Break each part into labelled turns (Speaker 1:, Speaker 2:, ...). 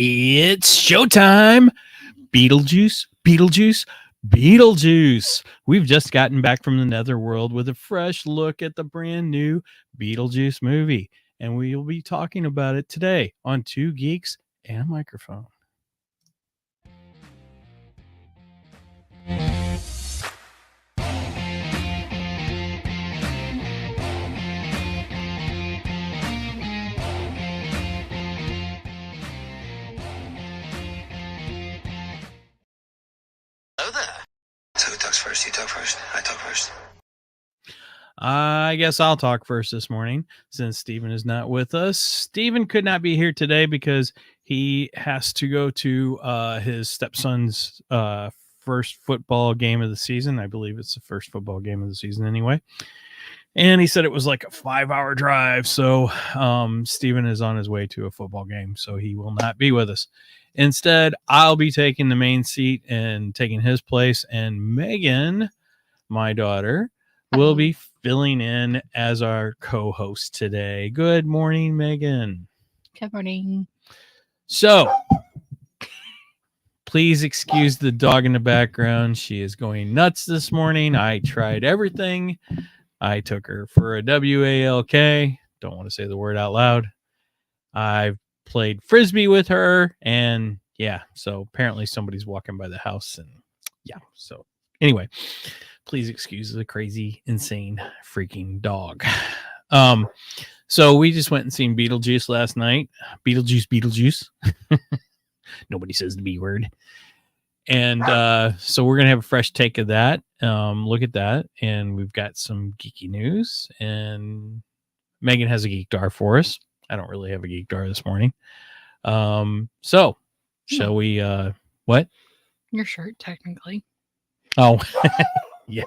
Speaker 1: It's showtime. Beetlejuice, Beetlejuice, Beetlejuice. We've just gotten back from the Netherworld with a fresh look at the brand new Beetlejuice movie, and we will be talking about it today on Two Geeks and a Microphone.
Speaker 2: Hello there. So who talks first? You talk first? I talk first.
Speaker 1: I guess I'll talk first this morning since Steven is not with us. Steven could not be here today because he has to go to his stepson's first football game of the season. I believe it's the first football game of the season anyway. And he said it was like a 5-hour drive. So Steven is on his way to a football game, so he will not be with us. Instead, I'll be taking the main seat and taking his place. And Megan, my daughter, will be filling in as our co-host today. Good morning, Megan.
Speaker 3: Good morning.
Speaker 1: So, please excuse the dog in the background. She is going nuts this morning. I tried everything. I took her for a WALK. Don't want to say the word out loud. I've played Frisbee with her, and yeah, so apparently somebody's walking by the house, and yeah, so anyway, please excuse the crazy, insane, freaking dog. So we just went and seen Beetlejuice last night. Beetlejuice. Nobody says the B word. And so we're going to have a fresh take of that. Look at that. And we've got some geeky news. And Megan has a geek dar for us. I don't really have a geek dar this morning. So shall we, what?
Speaker 3: Your shirt, technically.
Speaker 1: Oh, yeah.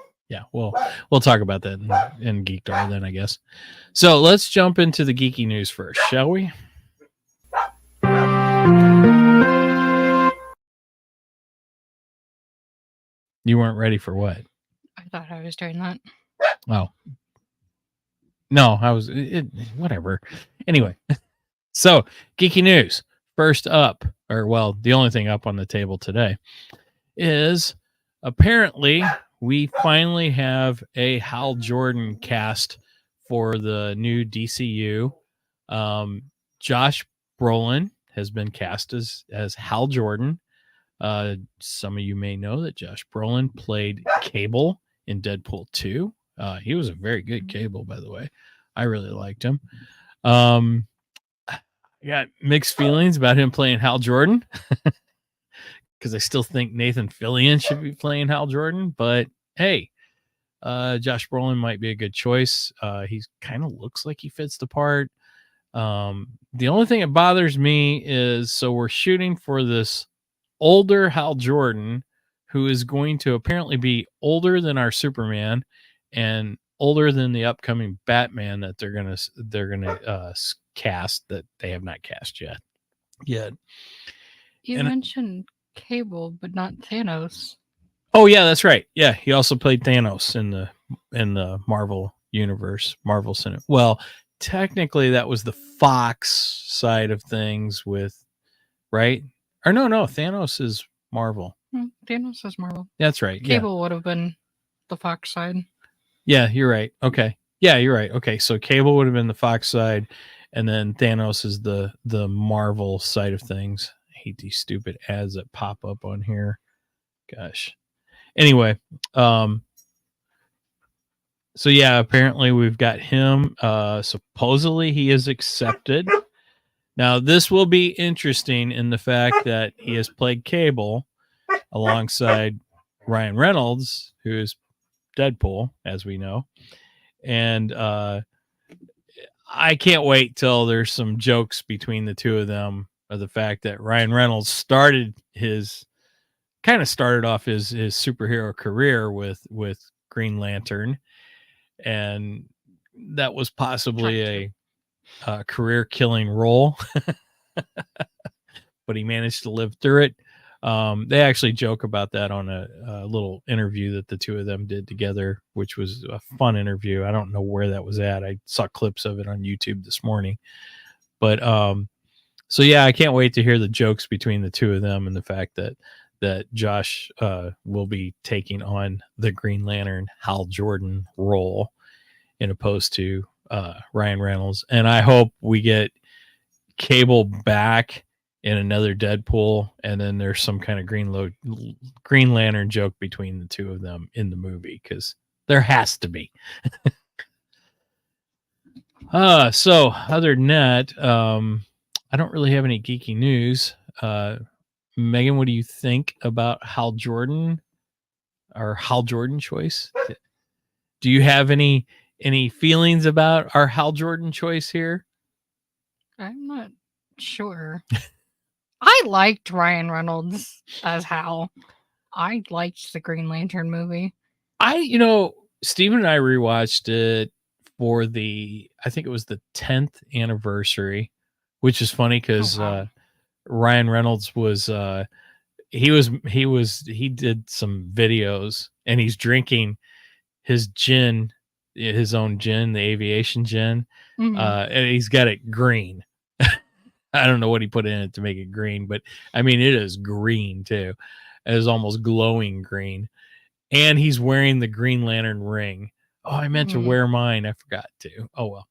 Speaker 1: We'll talk about that in Geek Dar then, I guess. So let's jump into the geeky news first, shall we? You weren't ready for what?
Speaker 3: I thought I was doing that.
Speaker 1: Oh. No, I was, whatever. Anyway, so geeky news. First up, the only thing up on the table today is apparently we finally have a Hal Jordan cast for the new DCU. Josh Brolin has been cast as Hal Jordan. Some of you may know that Josh Brolin played Cable in Deadpool 2. He was a very good Cable, by the way. I really liked him. I got mixed feelings about him playing Hal Jordan because I still think Nathan Fillion should be playing Hal Jordan. But hey, Josh Brolin might be a good choice. He kind of looks like he fits the part. The only thing that bothers me is, so we're shooting for this older Hal Jordan who is going to apparently be older than our Superman and older than the upcoming Batman that they're gonna cast that they have not cast yet.
Speaker 3: You mentioned Cable, but not Thanos.
Speaker 1: Oh yeah, that's right. Yeah, he also played Thanos in the Marvel universe, Marvel Cinema. Well, technically that was the Fox side of things with, right? Or no, Thanos is Marvel.
Speaker 3: Thanos is Marvel.
Speaker 1: That's right.
Speaker 3: Cable would have been the Fox side.
Speaker 1: Yeah, you're right. Okay. Yeah, you're right. Okay, so Cable would have been the Fox side, and then Thanos is the Marvel side of things. I hate these stupid ads that pop up on here. Gosh. Anyway, so yeah, apparently we've got him. Supposedly he is accepted. Now, this will be interesting in the fact that he has played Cable alongside Ryan Reynolds, who is Deadpool, as we know. And I can't wait till there's some jokes between the two of them of the fact that Ryan Reynolds started off his superhero career with Green Lantern, and that was possibly a career-killing role, but he managed to live through it. They actually joke about that on a little interview that the two of them did together, which was a fun interview. I don't know where that was at. I saw clips of it on YouTube this morning, but So yeah, I can't wait to hear the jokes between the two of them and the fact that Josh will be taking on the Green Lantern Hal Jordan role in opposed to Ryan Reynolds. And I hope we get Cable back in another Deadpool, and then there's some kind of Green Lantern joke between the two of them in the movie, because there has to be. So other than that, I don't really have any geeky news. Megan, what do you think about Hal Jordan, our Hal Jordan choice? Do you have any feelings about our Hal Jordan choice here?
Speaker 3: I'm not sure. I liked Ryan Reynolds as Hal. I liked the Green Lantern movie.
Speaker 1: Steven and I rewatched it for I think it was the 10th anniversary, which is funny because Ryan Reynolds was he did some videos, and he's drinking his gin, his own gin, the aviation gin, and he's got it green. I don't know what he put in it to make it green, but I mean, it is green too. It is almost glowing green. And he's wearing the Green Lantern ring. Oh, I meant to wear mine. I forgot to. Oh,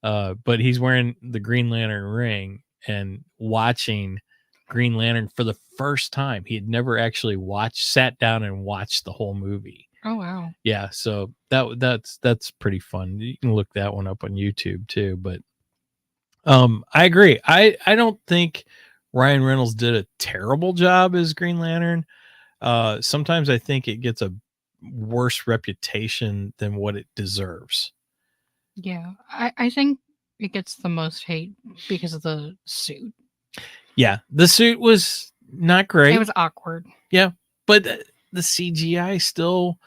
Speaker 1: well. But he's wearing the Green Lantern ring and watching Green Lantern for the first time. He had never actually sat down and watched the whole movie.
Speaker 3: Oh, wow.
Speaker 1: Yeah. So that's pretty fun. You can look that one up on YouTube too. But I agree. I don't think Ryan Reynolds did a terrible job as Green Lantern. Sometimes I think it gets a worse reputation than what it deserves.
Speaker 3: Yeah, I think it gets the most hate because of the suit.
Speaker 1: Yeah, the suit was not great.
Speaker 3: It was awkward.
Speaker 1: Yeah, but the CGI still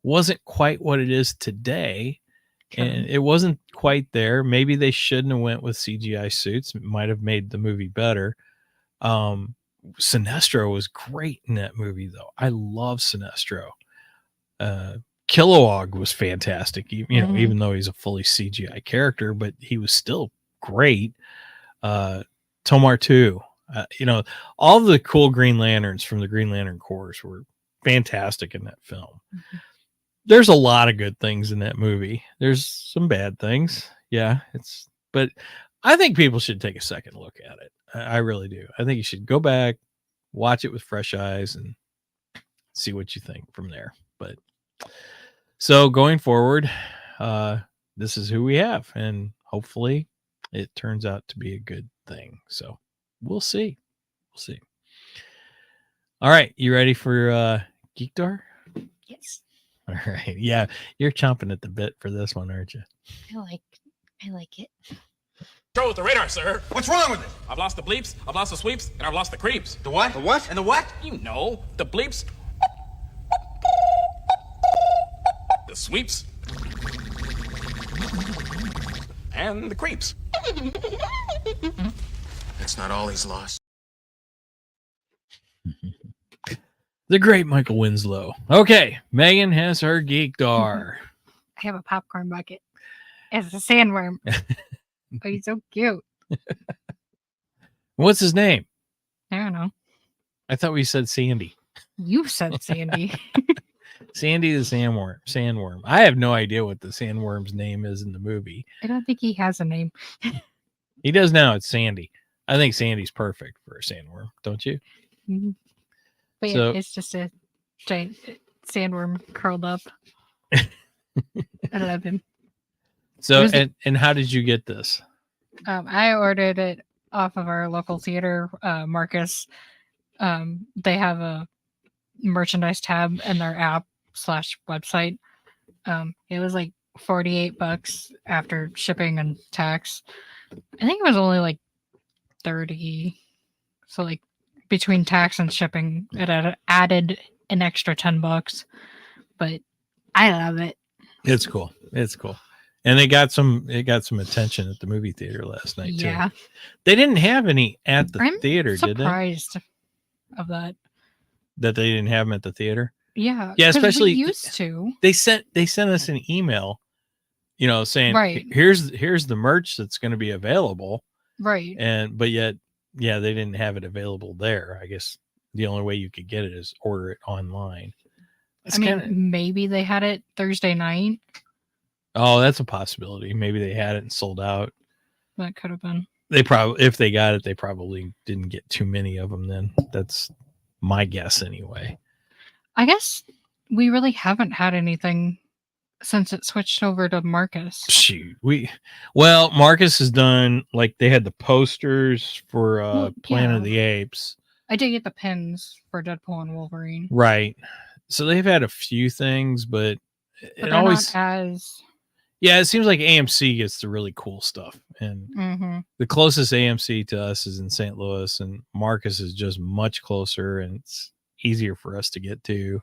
Speaker 1: wasn't quite what it is today. True. And it wasn't quite there. Maybe they shouldn't have went with CGI suits. It might have made the movie better. Sinestro was great in that movie, though. I love Sinestro. Kilowog was fantastic, even though he's a fully CGI character, but he was still great. Tomar too. All the cool Green Lanterns from the Green Lantern Corps were fantastic in that film. Mm-hmm. There's a lot of good things in that movie. There's some bad things. Yeah, but I think people should take a second look at it. I really do. I think you should go back, watch it with fresh eyes, and see what you think from there. But so going forward, this is who we have, and hopefully it turns out to be a good thing. So we'll see. All right. You ready for Geek Door?
Speaker 3: Yes.
Speaker 1: All right. Yeah. You're chomping at the bit for this one, aren't you?
Speaker 3: I like it.
Speaker 4: Control with the radar, sir.
Speaker 2: What's wrong with it?
Speaker 4: I've lost the bleeps, I've lost the sweeps, and I've lost the creeps.
Speaker 2: The what? The what? And the what?
Speaker 4: You know, the bleeps, the sweeps, and the creeps.
Speaker 2: That's not all he's lost.
Speaker 1: The great Michael Winslow. Okay, Megan has her Geek Dar.
Speaker 3: I have a popcorn bucket. It's a sandworm. Oh, he's so cute.
Speaker 1: What's his name?
Speaker 3: I don't know.
Speaker 1: I thought we said Sandy.
Speaker 3: You said Sandy.
Speaker 1: Sandy the sandworm. I have no idea what the sandworm's name is in the movie.
Speaker 3: I don't think he has a name.
Speaker 1: He does now. It's Sandy. I think Sandy's perfect for a sandworm, don't you?
Speaker 3: Mm-hmm. But yeah, it's just a giant sandworm curled up. I love him.
Speaker 1: So, and how did you get this?
Speaker 3: I ordered it off of our local theater, Marcus. They have a merchandise tab in their app /website. It was like $48 after shipping and tax. I think it was only like 30. So like between tax and shipping, it added an extra $10. But I love it.
Speaker 1: It's cool. And it got some attention at the movie theater last night too. Yeah. They didn't have any at the theater, did they? I'm
Speaker 3: surprised of that.
Speaker 1: That they didn't have them at the theater?
Speaker 3: Yeah.
Speaker 1: Yeah, especially
Speaker 3: we used to.
Speaker 1: They sent us an email, saying,
Speaker 3: right,
Speaker 1: here's the merch that's going to be available.
Speaker 3: Right.
Speaker 1: But yet yeah, they didn't have it available there. I guess the only way you could get it is order it online. It's
Speaker 3: I mean,
Speaker 1: kinda,
Speaker 3: maybe they had it Thursday night.
Speaker 1: oh, that's a possibility. Maybe they had it and sold out.
Speaker 3: That could have been.
Speaker 1: They probably, if they got it, they probably didn't get too many of them. Then that's my guess anyway.
Speaker 3: I guess we really haven't had anything since it switched over to Marcus.
Speaker 1: Shoot, Marcus has done, like, they had the posters for
Speaker 3: Well,
Speaker 1: Planet
Speaker 3: yeah.
Speaker 1: of the Apes,
Speaker 3: I did get the pins for Deadpool and Wolverine,
Speaker 1: right? So they've had a few things, but
Speaker 3: but
Speaker 1: it
Speaker 3: they're
Speaker 1: always,
Speaker 3: not as.
Speaker 1: yeah, it seems like AMC gets the really cool stuff, and
Speaker 3: Mm-hmm.
Speaker 1: the closest AMC to us is in St. Louis, and Marcus is just much closer, and it's easier for us to get to.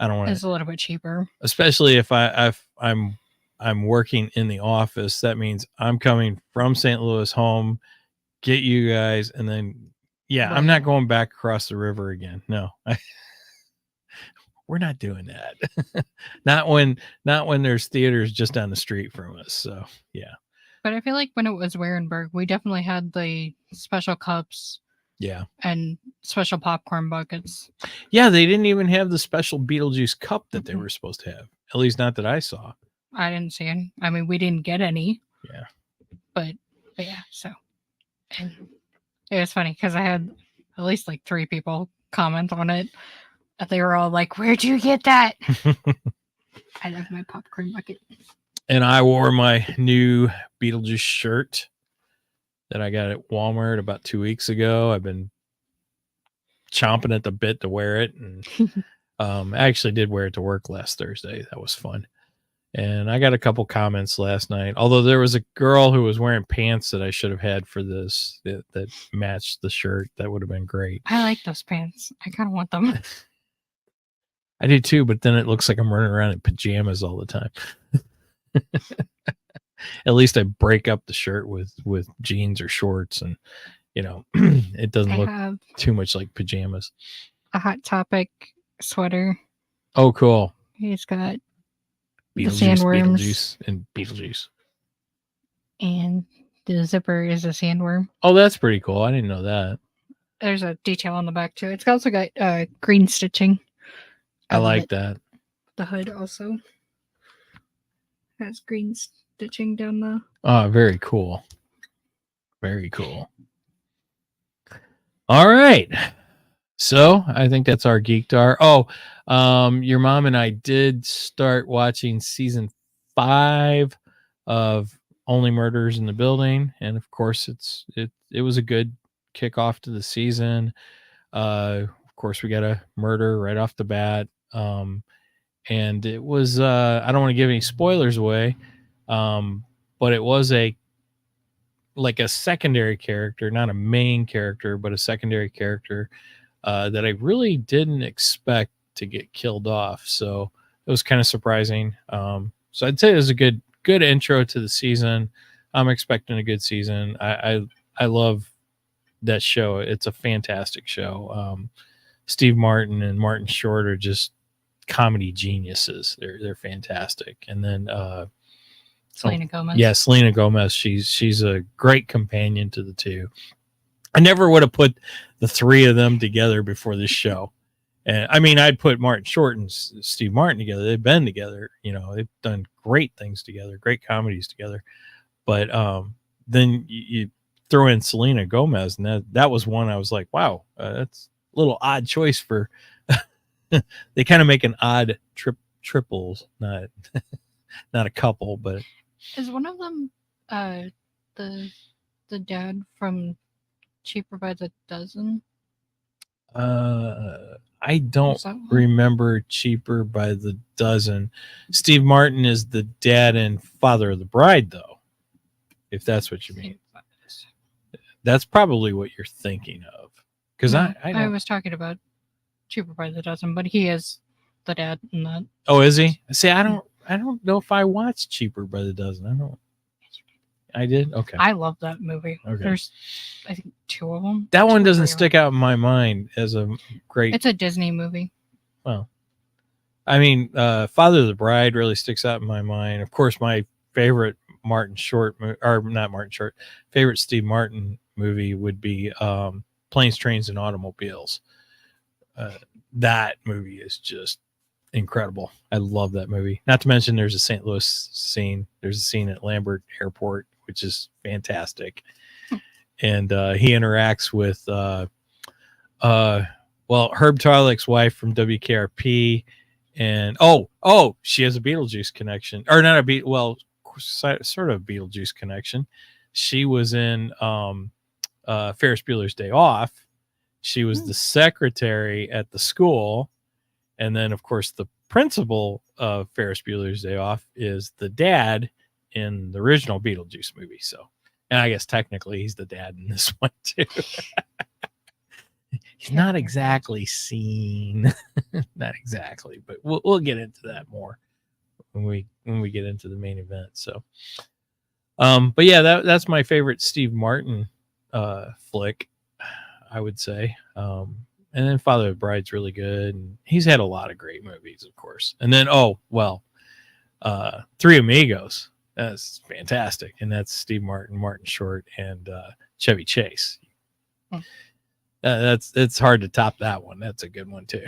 Speaker 1: I don't want
Speaker 3: It's
Speaker 1: to,
Speaker 3: a little bit cheaper.
Speaker 1: especially if I'm working in the office. That means I'm coming from St. Louis home, get you guys, and then I'm
Speaker 3: Right.
Speaker 1: not going back across the river again. No, we're not doing that. not when there's theaters just down the street from us. So yeah.
Speaker 3: But I feel like when it was Warenberg, we definitely had the special cups
Speaker 1: Yeah.
Speaker 3: and special popcorn buckets.
Speaker 1: Yeah, they didn't even have the special Beetlejuice cup that they
Speaker 3: Mhm.
Speaker 1: were supposed to have. At least not that I saw.
Speaker 3: I didn't see any. I mean, we didn't get any.
Speaker 1: Yeah.
Speaker 3: But yeah, so. And it was funny because I had at least like 3 people comment on it. And they were all like, "Where'd you get that?" I love my popcorn bucket.
Speaker 1: And I wore my new Beetlejuice shirt that I got at Walmart about 2 weeks ago. I've been chomping at the bit to wear it, and I actually did wear it to work last Thursday. That was fun. And I got a couple comments last night, although there was a girl who was wearing pants that I should have had for this that matched the shirt. That would have been great.
Speaker 3: I like those pants. I kind of want them.
Speaker 1: I do too, but then it looks like I'm running around in pajamas all the time. At least I break up the shirt with jeans or shorts, and it doesn't
Speaker 3: I
Speaker 1: look
Speaker 3: have
Speaker 1: too much like pajamas.
Speaker 3: a Hot Topic sweater.
Speaker 1: Oh, cool.
Speaker 3: He's got the
Speaker 1: Beetlejuice,
Speaker 3: sandworms.
Speaker 1: Beetlejuice, and Beetlejuice.
Speaker 3: And the zipper is a sandworm.
Speaker 1: Oh, that's pretty cool. I didn't know that.
Speaker 3: There's a detail on the back too. It's also got green stitching.
Speaker 1: I
Speaker 3: love
Speaker 1: like
Speaker 3: it.
Speaker 1: that.
Speaker 3: The hood also has green stitching down the.
Speaker 1: Oh, very cool. Very cool. All right. So I think that's our Geekdar. Oh, your mom and I did start watching season 5 of Only Murders in the Building, and of course it was a good kickoff to the season. Of course, we got a murder right off the bat, and it was I don't want to give any spoilers away, but it was a secondary character, not a main character, but a secondary character that I really didn't expect to get killed off. So it was kind of surprising. So I'd say it was a good intro to the season. I'm expecting a good season. I love that show. It's a fantastic show. Steve Martin and Martin Short are just comedy geniuses. They're fantastic. And then
Speaker 3: Selena Gomez.
Speaker 1: yeah, Selena Gomez. She's a great companion to the two. I never would have put the 3 of them together before this show. And I mean, I'd put Martin Short and Steve Martin together. They've been together, they've done great things together, great comedies together. But then you throw in Selena Gomez, and that was one I was like, wow, that's a little odd choice for. They kind of make an odd triples, not a couple, but
Speaker 3: Is one of them the dad from Cheaper by the Dozen?
Speaker 1: I don't
Speaker 3: Is that one?
Speaker 1: remember Cheaper by the Dozen. Steve Martin is the dad in Father of the Bride, though, if that's what you mean. That's probably what you're thinking of. Because
Speaker 3: No,
Speaker 1: I
Speaker 3: I was talking about Cheaper by the Dozen, but he is the dad in that.
Speaker 1: Oh, is he? See, I don't know if I watched Cheaper by the Dozen. I did? Okay.
Speaker 3: I love that movie.
Speaker 1: Okay.
Speaker 3: There's, I think, 2 of them.
Speaker 1: That one
Speaker 3: 2 or
Speaker 1: doesn't
Speaker 3: 3 of
Speaker 1: stick out in my mind as a great.
Speaker 3: It's a Disney movie.
Speaker 1: Well, I mean, Father of the Bride really sticks out in my mind. Of course, my favorite favorite Steve Martin movie would be Planes, Trains, and Automobiles. That movie is just incredible. I love that movie. Not to mention there's a St. Louis scene. There's a scene at Lambert Airport, which is fantastic. And he interacts with Herb Tarlick's wife from WKRP. And she has a Beetlejuice connection. Or not sort of Beetlejuice connection. She was in Ferris Bueller's Day Off. She was the secretary at the school. And then, of course, the principal of Ferris Bueller's Day Off is the dad in the original Beetlejuice movie. So, and I guess technically he's the dad in this one too. He's not exactly seen, not exactly, but we'll get into that more when we get into the main event. So, but yeah, that's my favorite Steve Martin flick, I would say. And then Father of the Bride's really good. And he's had a lot of great movies, of course. And then, Three Amigos. That's fantastic. And that's Steve Martin, Martin Short, and Chevy Chase. It's hard to top that one. That's a good one too.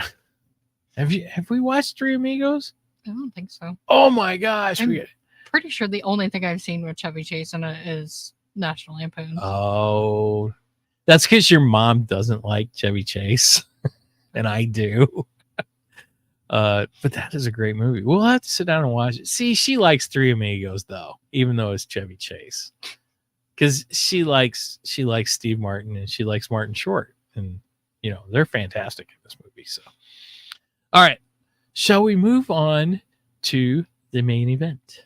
Speaker 1: Have we watched Three Amigos?
Speaker 3: I don't think so.
Speaker 1: Oh my gosh.
Speaker 3: I'm pretty sure the only thing I've seen with Chevy Chase in it is National Lampoon.
Speaker 1: Oh, that's because your mom doesn't like Chevy Chase, and I do. But that is a great movie. We'll have to sit down and watch it. See, she likes Three Amigos though, even though it's Chevy Chase, because she likes Steve Martin and she likes Martin Short, and they're fantastic in this movie. So, all right, shall we move on to the main event?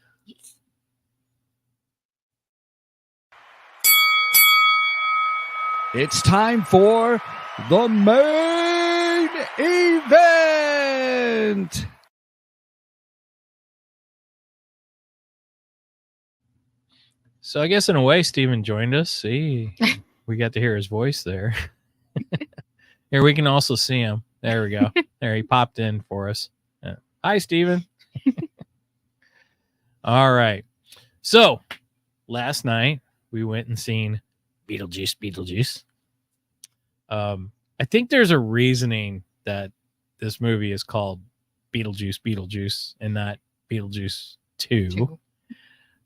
Speaker 5: It's time for the main event.
Speaker 1: So I guess in a way, Steven joined us. See, we got to hear his voice there. Here, we can also see him. There we go. There, he popped in for us. Hi, Steven. All right. So last night we went and seen Beetlejuice. I think there's a reasoning that this movie is called Beetlejuice and not Beetlejuice 2.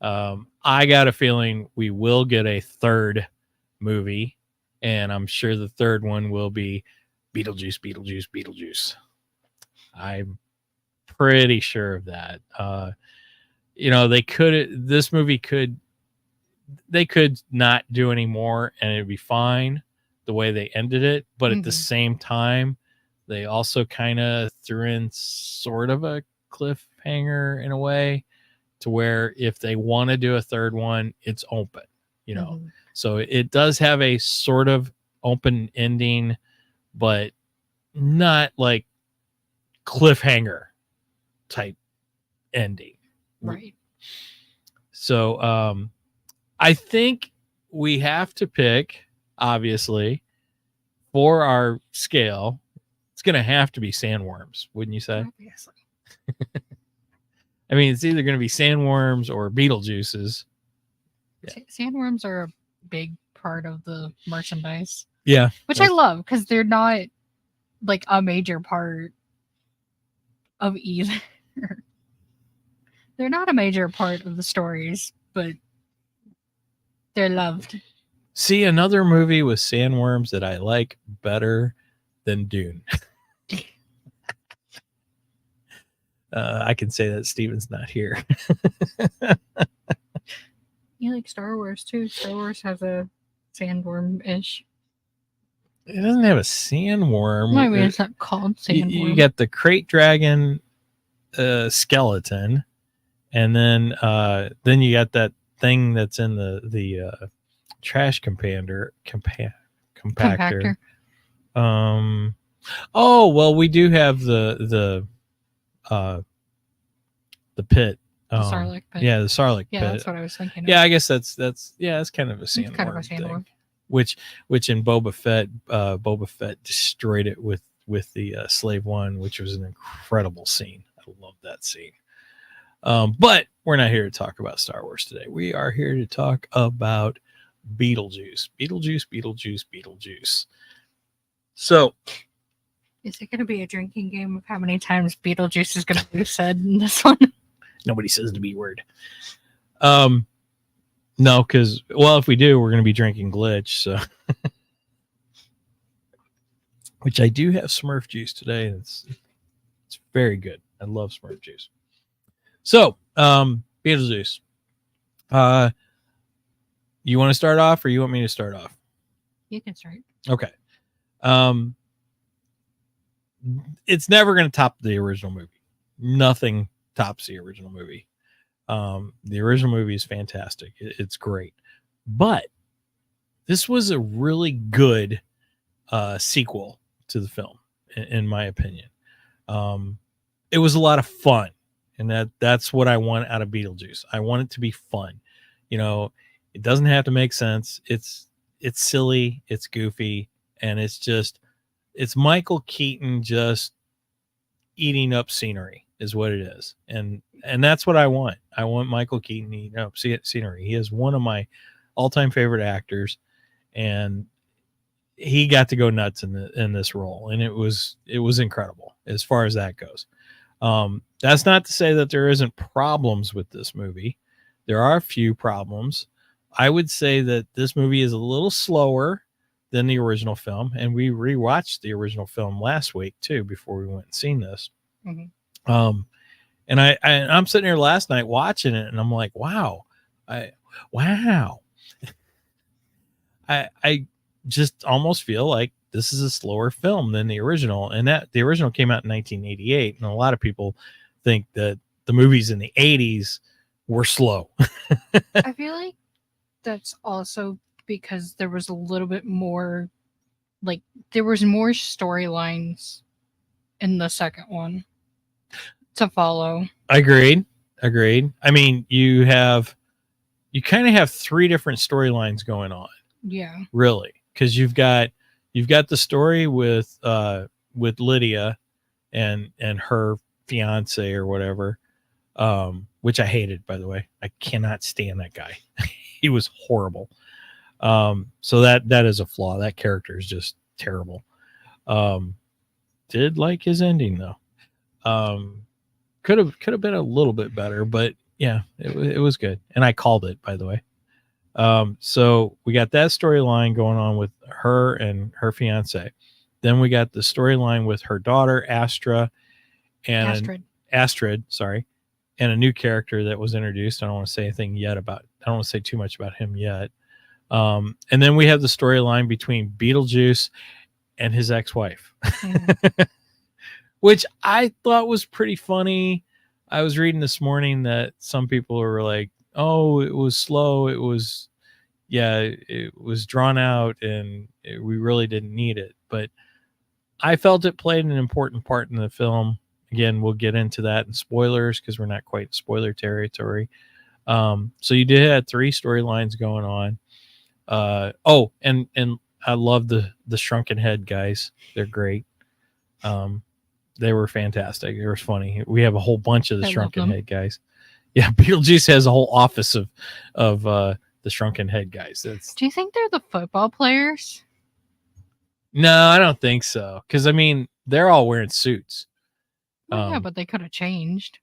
Speaker 1: I got a feeling we will get a third movie, and I'm sure the third one will be Beetlejuice. I'm pretty sure of that. They could not do any more and it'd be fine the way they ended it, but at the same time they also kind of threw in sort of a cliffhanger in a way to where if they want to do a third one, it's open, so it does have a sort of open ending, but not like cliffhanger type ending,
Speaker 3: right?
Speaker 1: So I think we have to pick, obviously, for our scale, it's going to have to be sandworms, wouldn't you say?
Speaker 3: Obviously.
Speaker 1: I mean, it's either going to be sandworms or Beetlejuices. Yeah.
Speaker 3: Sandworms are a big part of the merchandise.
Speaker 1: Yeah.
Speaker 3: Which I love because they're not like a major part of either. They're not a major part of the stories, but they're loved.
Speaker 1: See, another movie with sandworms that I like better than Dune. I can say that Steven's not here.
Speaker 3: You like Star Wars too. Star Wars has a sandworm-ish.
Speaker 1: It doesn't have a sandworm.
Speaker 3: I mean, it's not called sandworm.
Speaker 1: You got the crate dragon skeleton, and then you got that thing that's in the trash compactor. Oh well, we do have the pit.
Speaker 3: Sarlacc pit.
Speaker 1: Yeah, the Sarlacc pit.
Speaker 3: Yeah, that's what I was thinking.
Speaker 1: Yeah, I guess that's kind of a sandworm.
Speaker 3: Kind of a sandworm.
Speaker 1: Which in Boba Fett destroyed it with the Slave One, which was an incredible scene. I love that scene. But we're not here to talk about Star Wars today. We are here to talk about Beetlejuice. Beetlejuice. So
Speaker 3: Is it going to be a drinking game of how many times Beetlejuice is going to be said in this one?
Speaker 1: nobody says the B word. No, because, well, if we do, we're going to be drinking Glitch. So, which I do have Smurf juice today. It's very good. I love Smurf juice. So, Beetlejuice. You want to start off, or you want me to start off?
Speaker 3: You can start.
Speaker 1: Okay. It's never going to top the original movie. Nothing tops the original movie. The original movie is fantastic. It's great. But this was a really good sequel to the film, in my opinion. It was a lot of fun, and that's what I want out of Beetlejuice. I want it to be fun. You know, it doesn't have to make sense. It's silly, it's goofy, and it's Michael Keaton just eating up scenery is what it is. And that's what I want. I want Michael Keaton eating up scenery. He is one of my all-time favorite actors, and he got to go nuts in this role, and it was incredible as far as that goes. That's not to say that there isn't problems with this movie. There are a few problems. I would say that this movie is a little slower than the original film, and we rewatched the original film last week too before we went and seen this.
Speaker 3: Mm-hmm.
Speaker 1: And I'm sitting here last night watching it, and I'm like, wow. I just almost feel like this is a slower film than the original, and that the original came out in 1988, and a lot of people think that the movies in the 80s were slow.
Speaker 3: I feel like that's also because there was a little bit more, like, there was more storylines in the second one to follow.
Speaker 1: Agreed. I mean, you kind of have three different storylines going on.
Speaker 3: Yeah.
Speaker 1: Really, because you've got the story with Lydia and her fiance or whatever, which I hated, by the way. I cannot stand that guy. He was horrible. So that is a flaw. That character is just terrible. Did like his ending though. Could have been a little bit better, but yeah, it was good. And I called it, by the way. So we got that storyline going on with her and her fiance. Then we got the storyline with her daughter, Astrid, sorry, and a new character that was introduced. I don't want to say anything yet I don't want to say too much about him yet. And then we have the storyline between Beetlejuice and his ex-wife, which I thought was pretty funny. I was reading this morning that some people were like, oh, it was slow. It was drawn out, and we really didn't need it. But I felt it played an important part in the film. Again, we'll get into that in spoilers because we're not quite in spoiler territory. So you did have three storylines going on. And I love the Shrunken Head guys. They're great. They were fantastic. It was funny. We have a whole bunch of the Shrunken Head guys. Yeah, Beetlejuice has a whole office of the Shrunken Head guys.
Speaker 3: Do you think they're the football players?
Speaker 1: No, I don't think so. Because I mean, they're all wearing suits.
Speaker 3: Well, yeah, but they could have changed.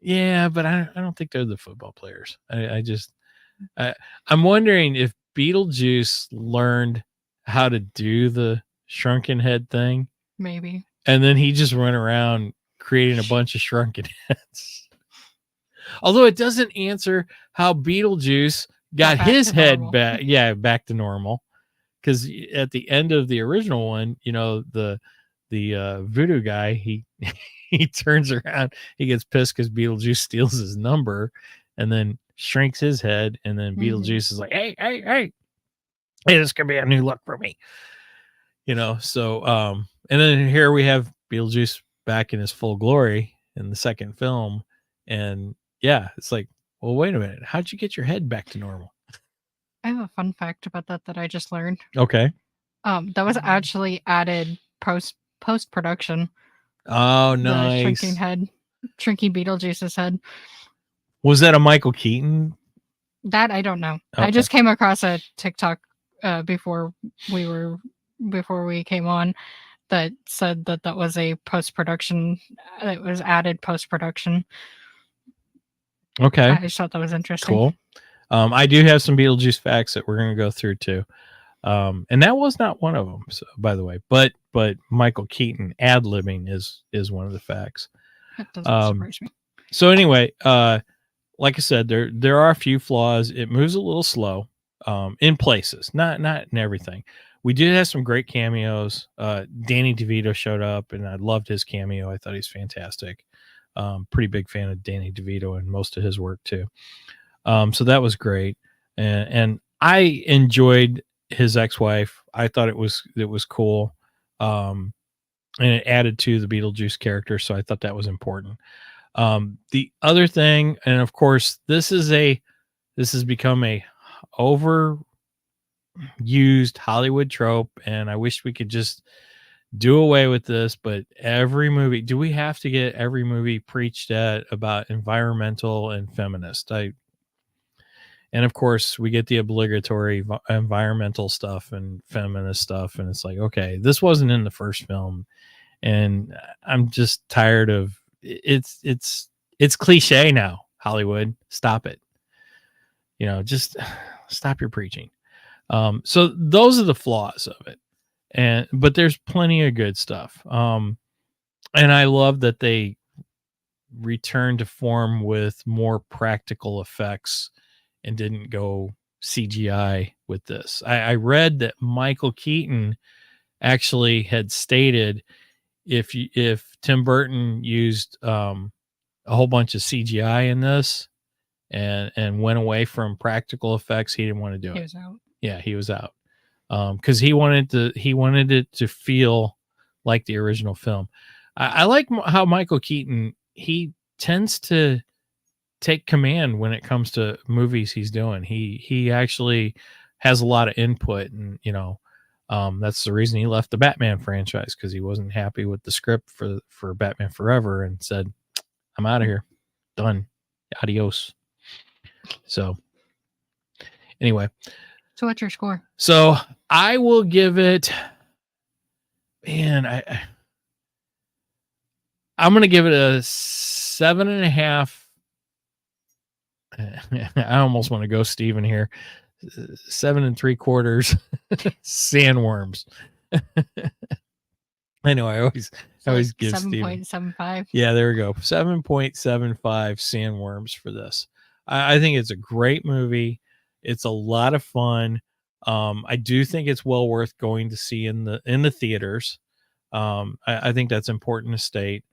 Speaker 1: Yeah, but I don't think they're the football players. I'm wondering if Beetlejuice learned how to do the Shrunken Head thing.
Speaker 3: Maybe.
Speaker 1: And then he just went around creating a bunch of shrunken heads. Although it doesn't answer how Beetlejuice got his head back. Yeah, back to normal. Because at the end of the original one, you know, the voodoo guy, he turns around, he gets pissed because Beetlejuice steals his number and then shrinks his head, and then Beetlejuice is like, hey, this could be a new look for me. You know, so and then here we have Beetlejuice back in his full glory in the second film. And yeah, it's like, well, wait a minute. How'd you get your head back to normal?
Speaker 3: I have a fun fact about that I just learned.
Speaker 1: Okay.
Speaker 3: That was actually added post-production.
Speaker 1: Oh, nice.
Speaker 3: Shrinking Beetlejuice's head.
Speaker 1: Was that a Michael Keaton
Speaker 3: That I don't know.
Speaker 1: Okay.
Speaker 3: I just came across a TikTok before we came on that said that was a post production. It was added post production.
Speaker 1: Okay.
Speaker 3: I just thought that was interesting.
Speaker 1: Cool. I do have some Beetlejuice facts that we're going to go through too. And that was not one of them, so, by the way. But Michael Keaton ad-libbing is one of the facts.
Speaker 3: That doesn't surprise me.
Speaker 1: So anyway, like I said, there are a few flaws. It moves a little slow in places, not in everything. We did have some great cameos. Danny DeVito showed up, and I loved his cameo. I thought he's fantastic. Pretty big fan of Danny DeVito and most of his work too. So that was great, and I enjoyed his ex-wife. I thought it was cool, and it added to the Beetlejuice character. So I thought that was important. The other thing, and of course, this has become a overused Hollywood trope, and I wish we could just do away with this. But every movie, do we have to get every movie preached at about environmental and feminist? And of course, we get the obligatory environmental stuff and feminist stuff, and it's like, okay, this wasn't in the first film, and I'm just tired of it's cliche now. Hollywood, stop it. Just stop your preaching. So those are the flaws of it, but there's plenty of good stuff. And I love that they returned to form with more practical effects and didn't go CGI with this. I read that Michael Keaton actually had stated if Tim Burton used a whole bunch of CGI in this and went away from practical effects, he didn't want to do it.
Speaker 3: He was out.
Speaker 1: Yeah, he was out because he wanted it to feel like the original film. I like how Michael Keaton, he tends to take command when it comes to movies he's doing. He actually has a lot of input, and that's the reason he left the Batman franchise, because he wasn't happy with the script for Batman Forever and said, I'm out of here, done, adios. So anyway,
Speaker 3: So what's your score?
Speaker 1: so I will give it, man, I'm gonna give it a 7.5. I almost want to go Steven here. 7 3/4 sandworms. I know I always give Steven
Speaker 3: 7.75.
Speaker 1: Yeah, there we go. 7.75 sandworms for this. I think it's a great movie. It's a lot of fun. I do think it's well worth going to see in the theaters. I think that's important to state,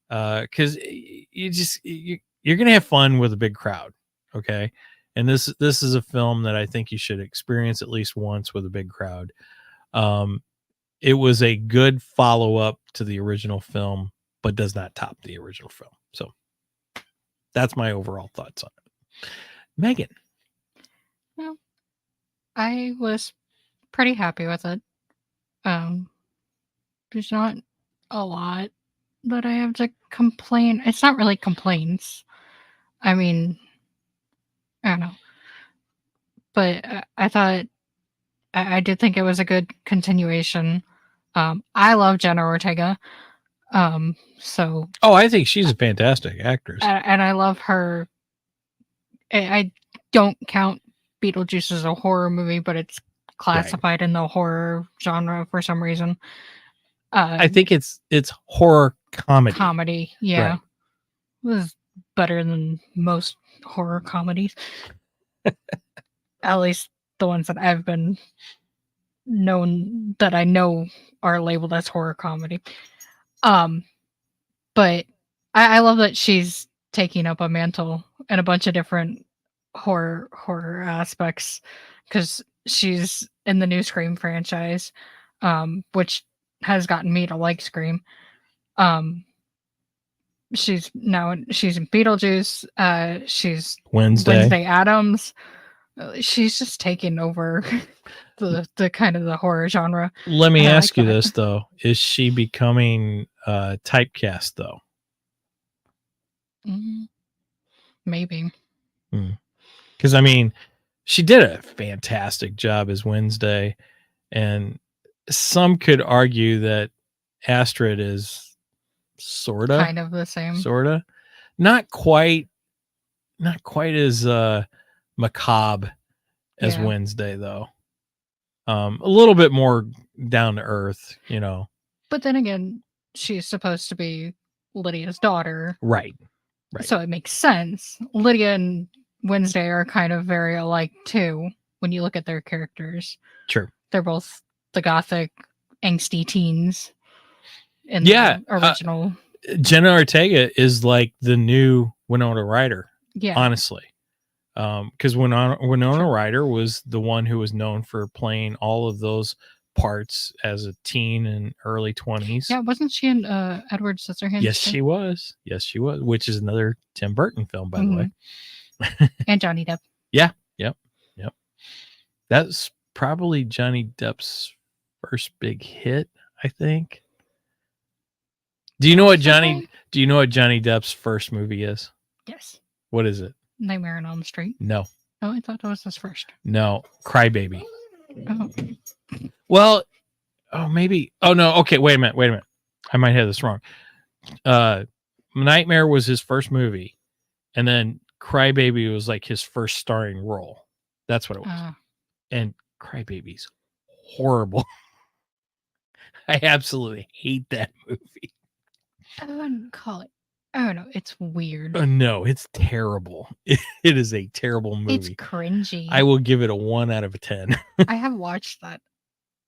Speaker 1: because you're gonna have fun with a big crowd. Okay. And this is a film that I think you should experience at least once with a big crowd. It was a good follow-up to the original film, but does not top the original film. So that's my overall thoughts on it. Megan.
Speaker 3: Well, I was pretty happy with it. There's not a lot that I have to complain. It's not really complaints. I mean, I don't know. But I thought I did think it was a good continuation. I love Jenna Ortega. So
Speaker 1: I think she's a fantastic actress.
Speaker 3: and I love her. I don't count Beetlejuice as a horror movie, but it's classified in the horror genre for some reason.
Speaker 1: I think it's horror comedy.
Speaker 3: Comedy, yeah.
Speaker 1: Right.
Speaker 3: It was better than most horror comedies. At least the ones that I've been known that I know are labeled as horror comedy. But I love that she's taking up a mantle in a bunch of different horror aspects, because she's in the new Scream franchise, which has gotten me to like Scream. She's in Beetlejuice. She's Wednesday Addams. She's just taking over the kind of the horror genre.
Speaker 1: Let me ask you this though: is she becoming typecast though?
Speaker 3: Maybe.
Speaker 1: Because I mean, she did a fantastic job as Wednesday, and some could argue that Astrid is
Speaker 3: Kind of the same.
Speaker 1: sorta, not quite as macabre as
Speaker 3: Yeah.
Speaker 1: Wednesday though. A little bit more down to earth, you know.
Speaker 3: But then again, she's supposed to be Lydia's daughter,
Speaker 1: Right. Right.
Speaker 3: so it makes sense. Lydia and Wednesday are kind of very alike too when you look at their characters.
Speaker 1: True.
Speaker 3: They're both the gothic, angsty teens in
Speaker 1: Yeah,
Speaker 3: the original.
Speaker 1: Jenna Ortega is like the new Winona Ryder,
Speaker 3: Yeah.
Speaker 1: honestly. Because Winona Ryder was the one who was known for playing all of those parts as a teen and early 20s.
Speaker 3: Yeah, wasn't she in Edward Scissorhands?
Speaker 1: Yes,
Speaker 3: too?
Speaker 1: she was. Yes, she was. Which is another Tim Burton film, by the way.
Speaker 3: And Johnny Depp.
Speaker 1: Yeah. Yep. That's probably Johnny Depp's first big hit, I think. Do you know what Johnny Depp's first movie is?
Speaker 3: Yes.
Speaker 1: What is it?
Speaker 3: Nightmare on Elm Street.
Speaker 1: No.
Speaker 3: Oh, I thought that was his first.
Speaker 1: No. Crybaby.
Speaker 3: Oh.
Speaker 1: Well, maybe. Oh no. Okay, wait a minute. I might have this wrong. Nightmare was his first movie, and then Crybaby was like his first starring role. That's what it was. And Crybaby's horrible. I absolutely hate that movie.
Speaker 3: I wouldn't call it. Oh no, it's weird.
Speaker 1: No, it's terrible. It is a terrible movie.
Speaker 3: It's cringy.
Speaker 1: I will give it a 1 out of 10.
Speaker 3: I have watched that.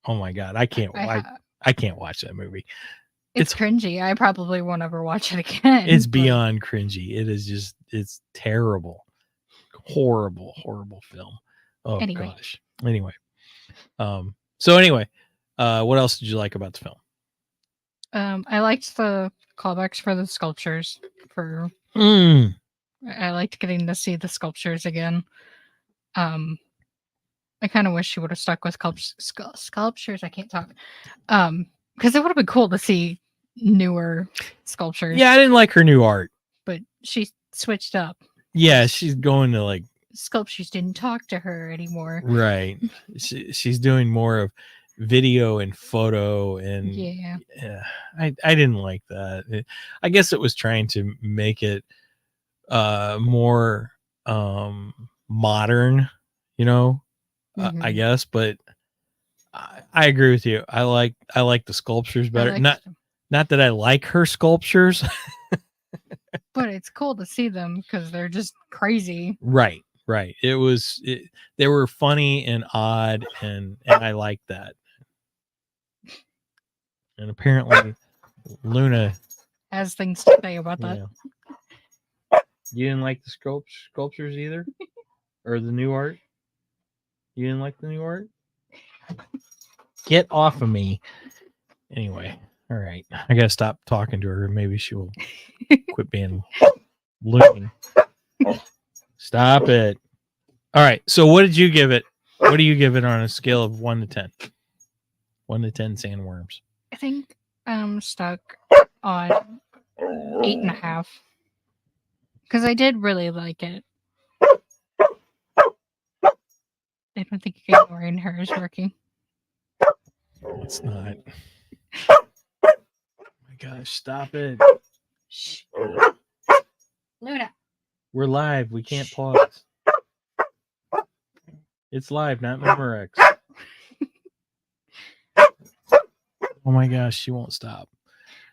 Speaker 1: Oh my god, I can't. I can't watch that movie.
Speaker 3: It's cringy. I probably won't ever watch it again.
Speaker 1: It's beyond cringy. It is just. It's terrible. Horrible film. Oh
Speaker 3: Anyway.
Speaker 1: gosh. Anyway. So anyway, what else did you like about the film?
Speaker 3: I liked the callbacks for the sculptures.
Speaker 1: Mm.
Speaker 3: I liked getting to see the sculptures again. I kind of wish she would have stuck with sculptures. I can't talk. Because it would have been cool to see newer sculptures.
Speaker 1: Yeah, I didn't like her new art.
Speaker 3: But she switched up.
Speaker 1: Yeah, she's going to like
Speaker 3: sculptures didn't talk to her anymore.
Speaker 1: Right. She's doing more of video and photo, and
Speaker 3: yeah,
Speaker 1: I didn't like that. I guess it was trying to make it more modern, you know. I guess, but I agree with you. I like the sculptures better. Not that I like her sculptures,
Speaker 3: but it's cool to see them because they're just crazy.
Speaker 1: Right. They were funny and odd, and I like that. And apparently Luna
Speaker 3: has things to say about that.
Speaker 1: You didn't like the sculptures either? Or the new art? You didn't like the new art? Get off of me. Anyway, all right. I gotta stop talking to her. Maybe she will quit being loony. Stop it. All right. So what did you give it? What do you give it on a scale of 1 to 10? 1 to 10 sandworms.
Speaker 3: I think I'm stuck on 8.5. Because I did really like it. I don't think ignoring her is working.
Speaker 1: It's not. Oh my gosh, stop it.
Speaker 3: Shh. Luna.
Speaker 1: We're live. We can't pause. It's live, not Memorex. Oh my gosh, she won't stop.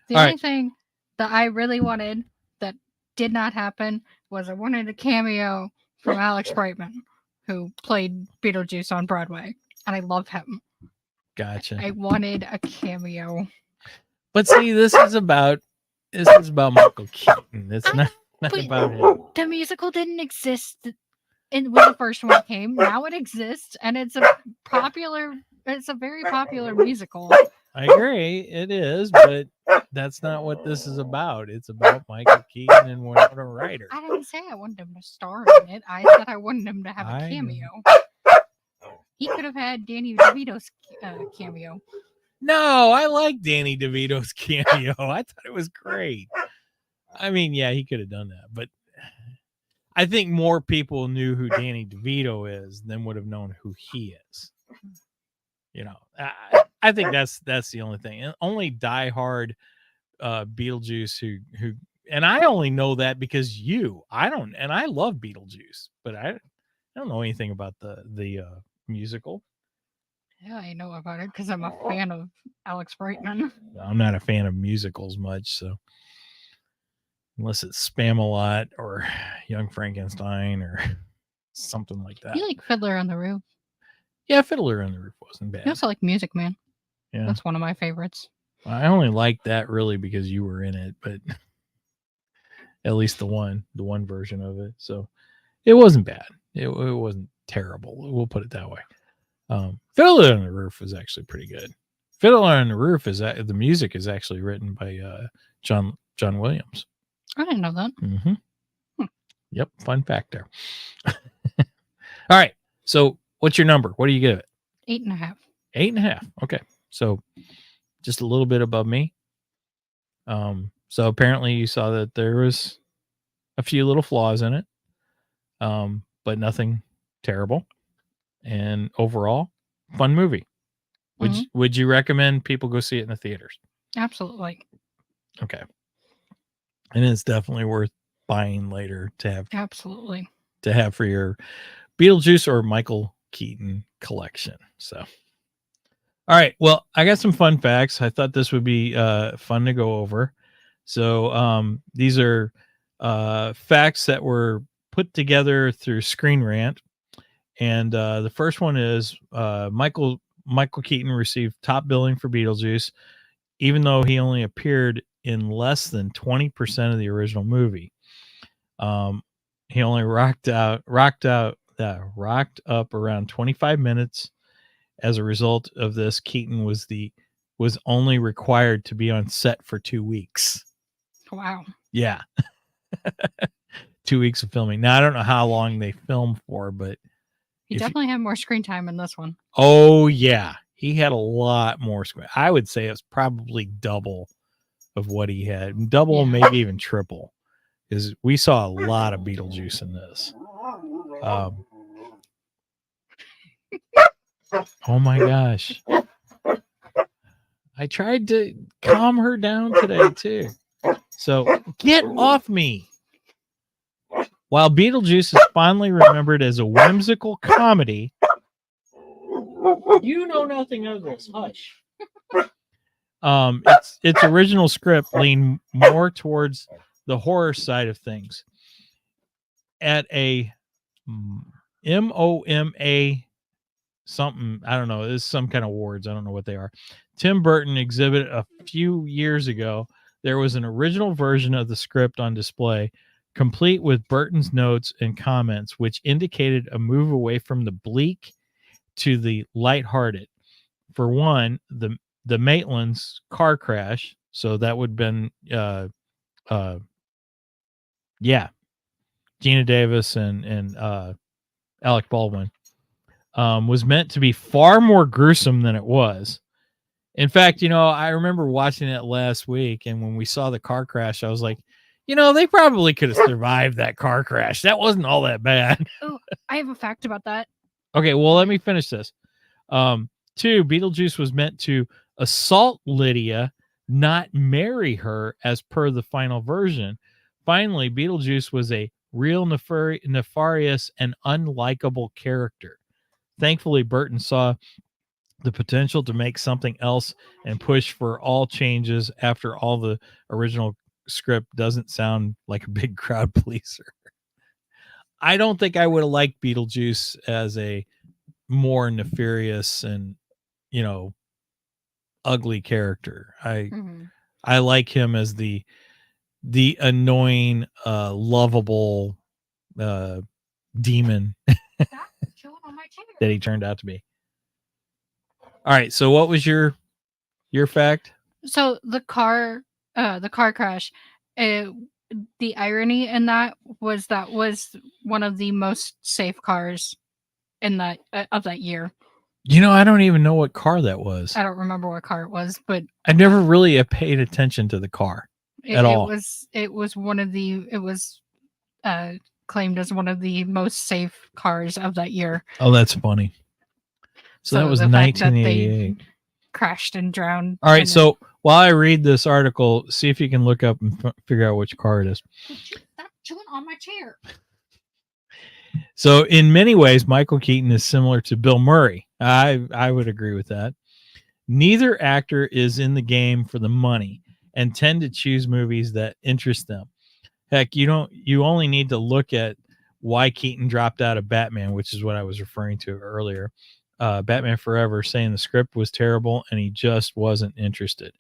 Speaker 3: The only thing that I really wanted that did not happen was I wanted a cameo from Alex Brightman, who played Beetlejuice on Broadway. And I love him.
Speaker 1: Gotcha.
Speaker 3: I wanted a cameo.
Speaker 1: But see, this is about Michael Keaton. It's not about him.
Speaker 3: The musical didn't exist when the first one came. Now it exists, and it's a very popular musical.
Speaker 1: I agree, it is, but that's not what this is about. It's about Michael Keaton and Winona Ryder.
Speaker 3: I didn't say I wanted him to star in it. I said I wanted him to have a cameo. He could have had Danny DeVito's cameo.
Speaker 1: No, I like Danny DeVito's cameo. I thought it was great. I mean, yeah, he could have done that, but I think more people knew who Danny DeVito is than would have known who he is. You know, I think that's the only thing. And only diehard Beetlejuice who, and I only know that because I love Beetlejuice, but I don't know anything about the musical.
Speaker 3: Yeah, I know about it because I'm a fan of Alex Brightman.
Speaker 1: I'm not a fan of musicals much, so unless it's Spam-A-Lot or Young Frankenstein or something like that.
Speaker 3: You like Fiddler on the Roof?
Speaker 1: Yeah, Fiddler on the Roof wasn't bad.
Speaker 3: You also like Music Man.
Speaker 1: Yeah,
Speaker 3: That's one of my favorites.
Speaker 1: I only liked that really because you were in it, but at least the one version of it. So it wasn't bad. It wasn't terrible. We'll put it that way. Fiddler on the Roof was actually pretty good. Fiddler on the Roof is the music is actually written by John Williams.
Speaker 3: I didn't know that.
Speaker 1: Mm-hmm. Yep, fun fact there. All right, so what's your number? What do you give it?
Speaker 3: 8.5.
Speaker 1: 8.5. Okay, so just a little bit above me. So apparently you saw that there was a few little flaws in it, but nothing terrible. And overall, fun movie. Would you recommend people go see it in the theaters?
Speaker 3: Absolutely.
Speaker 1: Okay. And it's definitely worth buying later to have.
Speaker 3: Absolutely.
Speaker 1: To have for your Beetlejuice or Michael Keaton collection. So, all right. Well, I got some fun facts. I thought this would be fun to go over. So, these are facts that were put together through Screen Rant. And the first one is Michael Keaton received top billing for Beetlejuice, even though he only appeared in less than 20% of the original movie. He only rocked up around 25 minutes. As a result of this, Keaton was only required to be on set for 2 weeks.
Speaker 3: Wow.
Speaker 1: Yeah. 2 weeks of filming. Now I don't know how long they filmed for, but
Speaker 3: he definitely had more screen time in this one.
Speaker 1: Oh yeah, he had a lot more screen. I would say it's probably double of what he had, double, maybe even triple, because we saw a lot of Beetlejuice in this. Oh my gosh, I tried to calm her down today too. So get off me. While Beetlejuice is fondly remembered as a whimsical comedy, you know nothing of this. Hush. Its original script leaned more towards the horror side of things. At a MOMA something, I don't know, it's some kind of awards, I don't know what they are. Tim Burton exhibited a few years ago. There was an original version of the script on display, complete with Burton's notes and comments, which indicated a move away from the bleak to the lighthearted. For one, the Maitland's car crash, so that would have been Gina Davis and Alec Baldwin, was meant to be far more gruesome than it was. In fact, I remember watching it last week, and when we saw the car crash, I was like, they probably could have survived that car crash. That wasn't all that bad.
Speaker 3: Oh, I have a fact about that.
Speaker 1: Okay, well, let me finish this. 2, Beetlejuice was meant to assault Lydia, not marry her, as per the final version. Finally, Beetlejuice was a real nefarious and unlikable character. Thankfully, Burton saw the potential to make something else and push for all changes after all the original script doesn't sound like a big crowd pleaser. I don't think I would have liked Beetlejuice as a more nefarious and, ugly character. I like him as the annoying, lovable demon that he turned out to be. All right, so what was your fact?
Speaker 3: So the car crash, the irony in that was one of the most safe cars in that of that year.
Speaker 1: I don't even know what car that was.
Speaker 3: I don't remember what car it was, but
Speaker 1: I never really paid attention to the car at all.
Speaker 3: It was one of the claimed as one of the most safe cars of that year.
Speaker 1: Oh, that's funny. So that was
Speaker 3: the fact that
Speaker 1: 1988.
Speaker 3: they crashed and drowned.
Speaker 1: All right.
Speaker 3: and
Speaker 1: So while I read this article, see if you can look up and figure out which car it is.
Speaker 3: stop chewing on my chair.
Speaker 1: So in many ways, Michael Keaton is similar to Bill Murray. I would agree with that. Neither actor is in the game for the money and tend to choose movies that interest them. Heck, you only need to look at why Keaton dropped out of Batman, which is what I was referring to earlier. Batman Forever, saying the script was terrible and he just wasn't interested.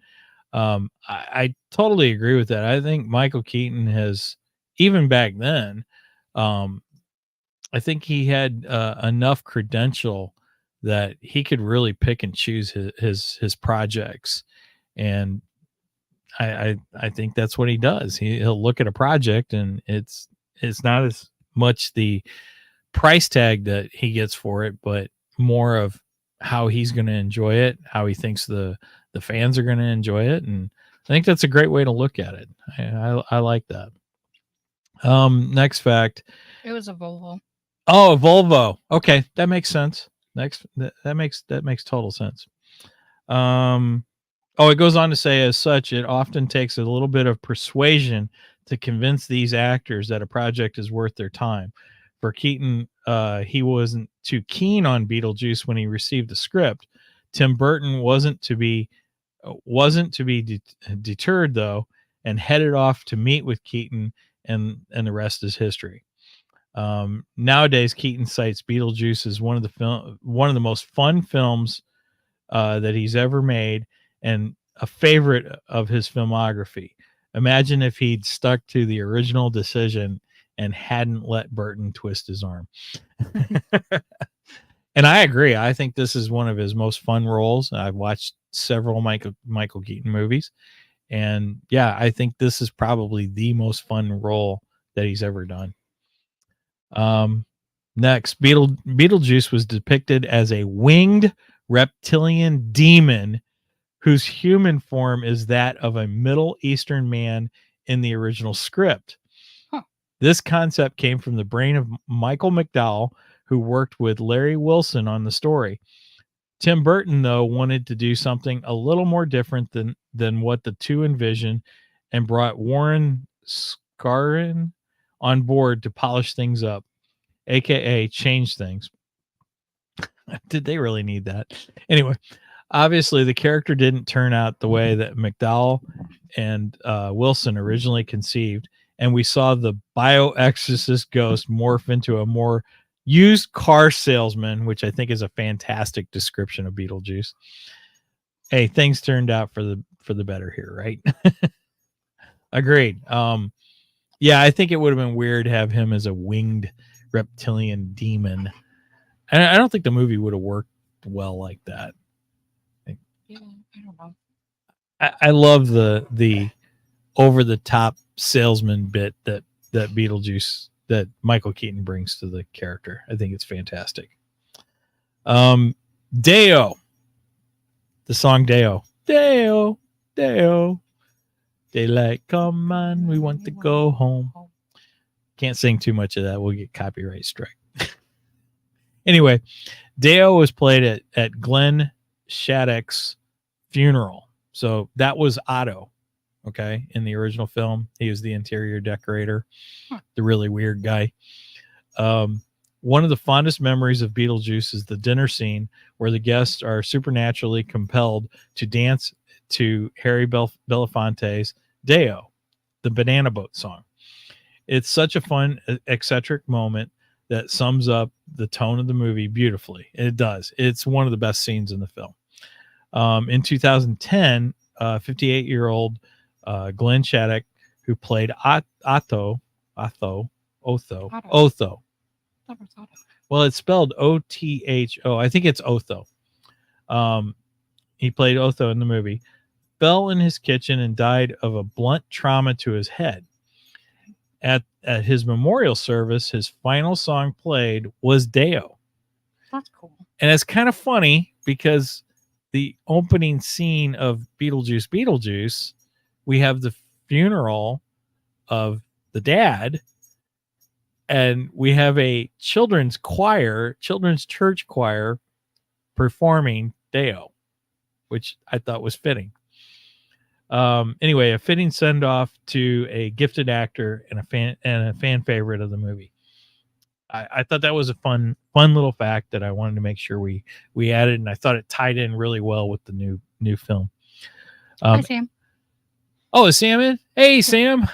Speaker 1: I totally agree with that. I think Michael Keaton has, even back then, I think he had enough credential that he could really pick and choose his projects, and I think that's what he does. He'll look at a project, and it's not as much the price tag that he gets for it, but more of how he's going to enjoy it, how he thinks the fans are going to enjoy it, and I think that's a great way to look at it. I like that. Next fact.
Speaker 3: It was a Volvo.
Speaker 1: Oh, a Volvo. Okay, that makes sense. That makes total sense. It goes on to say, as such, it often takes a little bit of persuasion to convince these actors that a project is worth their time. For Keaton, he wasn't too keen on Beetlejuice when he received the script. Tim Burton wasn't to be deterred though, and headed off to meet with Keaton, and the rest is history. Nowadays, Keaton cites Beetlejuice as one of the most fun films that he's ever made, and a favorite of his filmography. Imagine if he'd stuck to the original decision and hadn't let Burton twist his arm. And I agree. I think this is one of his most fun roles. I've watched several Michael Keaton movies, and yeah, I think this is probably the most fun role that he's ever done. Next, Beetlejuice was depicted as a winged reptilian demon whose human form is that of a Middle Eastern man in the original script.
Speaker 3: Huh.
Speaker 1: This concept came from the brain of Michael McDowell, who worked with Larry Wilson on the story. Tim Burton, though, wanted to do something a little more different than what the two envisioned, and brought Warren Scarron on board to polish things up, aka change things. Did they really need that? Anyway, obviously the character didn't turn out the way that McDowell and Wilson originally conceived, and we saw the bioexorcist ghost morph into a more used car salesman, which I think is a fantastic description of Beetlejuice. Hey, things turned out for the better here, right? Agreed. Yeah, I think it would have been weird to have him as a winged reptilian demon. And I don't think the movie would have worked well like that.
Speaker 3: Yeah, I don't know.
Speaker 1: I love the over the top salesman bit that Beetlejuice, that Michael Keaton brings to the character. I think it's fantastic. Deo. The song Deo. Deo. Deo. Daylight come on, we want to go home. Can't sing too much of that. We'll get copyright strike. Anyway, Deo was played at Glenn Shattuck's funeral. So that was Otto, okay, in the original film. He was the interior decorator, the really weird guy. One of the fondest memories of Beetlejuice is the dinner scene where the guests are supernaturally compelled to dance to Harry Belafonte's Deo, the Banana Boat song. It's such a fun, eccentric moment that sums up the tone of the movie beautifully. It does. It's one of the best scenes in the film. In 2010, 58-year-old Glenn Shattuck, who played Otho. Well, it's spelled Otho. I think it's Otho. He played Otho in the movie. Fell in his kitchen and died of a blunt trauma to his head. At his memorial service, his final song played was Deo.
Speaker 3: That's cool.
Speaker 1: And it's kind of funny because the opening scene of Beetlejuice, we have the funeral of the dad, and we have a children's church choir performing Deo, which I thought was fitting. Anyway, a fitting send off to a gifted actor and a fan favorite of the movie. I thought that was a fun little fact that I wanted to make sure we added, and I thought it tied in really well with the new film.
Speaker 3: Hi, Sam.
Speaker 1: Oh, is Sam in? Hey, Sam.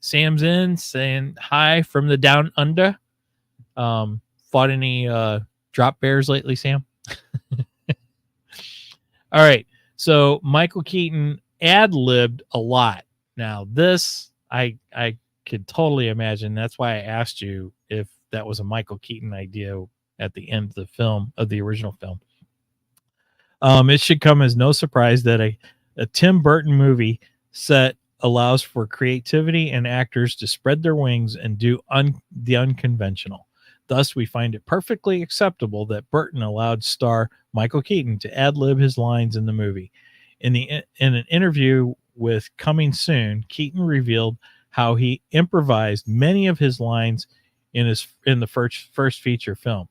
Speaker 1: Sam's in saying hi from the down under. Fought any drop bears lately, Sam? All right. So Michael Keaton ad-libbed a lot. Now this I could totally imagine. That's why I asked you if that was a Michael Keaton idea at the end of the film, of the original film. It should come as no surprise that a Tim Burton movie set allows for creativity and actors to spread their wings and do the unconventional. Thus, we find it perfectly acceptable that Burton allowed star Michael Keaton to ad-lib his lines in the movie. In an interview with Coming Soon, Keaton revealed how he improvised many of his lines in the first feature film.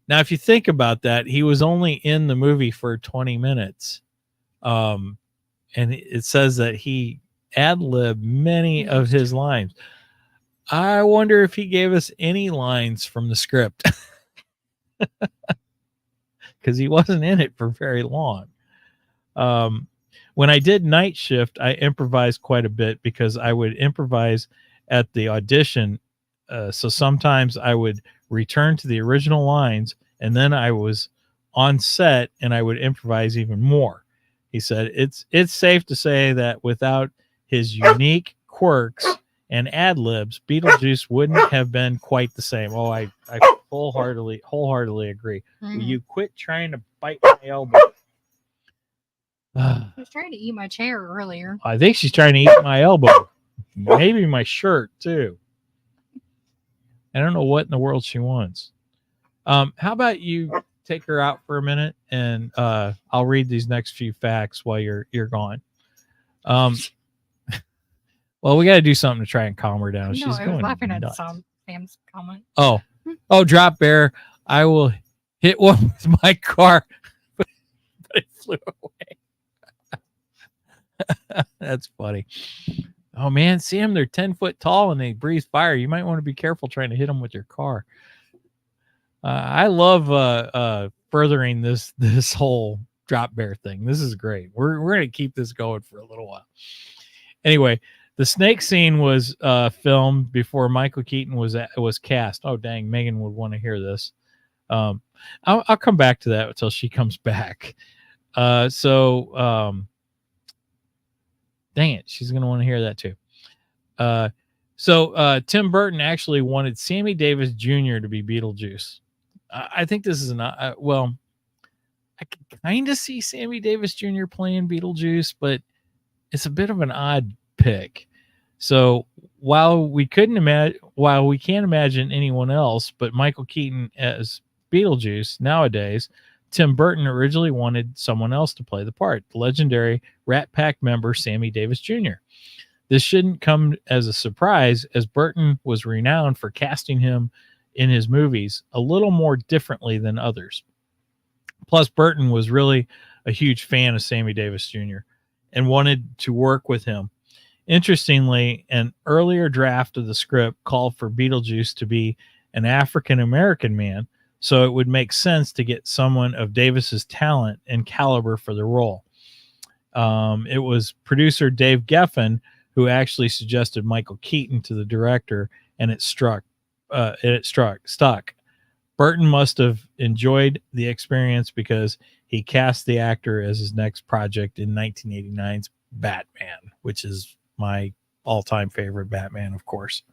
Speaker 1: Now, if you think about that, he was only in the movie for 20 minutes. And it says that he ad-libbed many of his lines. I wonder if he gave us any lines from the script. Because he wasn't in it for very long. When I did Night Shift, I improvised quite a bit because I would improvise at the audition. So sometimes I would return to the original lines, and then I was on set and I would improvise even more. He said, it's safe to say that without his unique quirks and ad libs, Beetlejuice wouldn't have been quite the same. Oh, I wholeheartedly agree.
Speaker 3: Mm-hmm.
Speaker 1: Will you quit trying to bite my elbow?
Speaker 3: I was trying to eat my chair earlier.
Speaker 1: I think she's trying to eat my elbow. Maybe my shirt too. I don't know what in the world she wants. How about you take her out for a minute, and I'll read these next few facts while you're gone. Well, we got to do something to try and calm her down.
Speaker 3: No,
Speaker 1: She's
Speaker 3: I
Speaker 1: going
Speaker 3: was laughing at
Speaker 1: nuts.
Speaker 3: Sam's comment.
Speaker 1: Oh, drop bear. I will hit one with my car, but it flew away. That's funny. Oh man, Sam, they're 10 foot tall and they breathe fire. You might want to be careful trying to hit them with your car. I love furthering this whole drop bear thing. This is great. We're going to keep this going for a little while. Anyway, the snake scene was filmed before Michael Keaton was cast. Oh dang, Megan would want to hear this. I'll come back to that until she comes back. Dang it, she's going to want to hear that too. So Tim Burton actually wanted Sammy Davis Jr. to be Beetlejuice. I think this is I can kind of see Sammy Davis Jr. playing Beetlejuice, but it's a bit of an odd pick. So while we can't imagine anyone else but Michael Keaton as Beetlejuice nowadays, Tim Burton originally wanted someone else to play the part, the legendary Rat Pack member Sammy Davis Jr. This shouldn't come as a surprise, as Burton was renowned for casting him in his movies a little more differently than others. Plus, Burton was really a huge fan of Sammy Davis Jr. and wanted to work with him. Interestingly, an earlier draft of the script called for Beetlejuice to be an African-American man, so it would make sense to get someone of Davis's talent and caliber for the role. It was producer Dave Geffen who actually suggested Michael Keaton to the director, and it stuck. Burton must have enjoyed the experience because he cast the actor as his next project in 1989's Batman, which is my all-time favorite Batman, of course.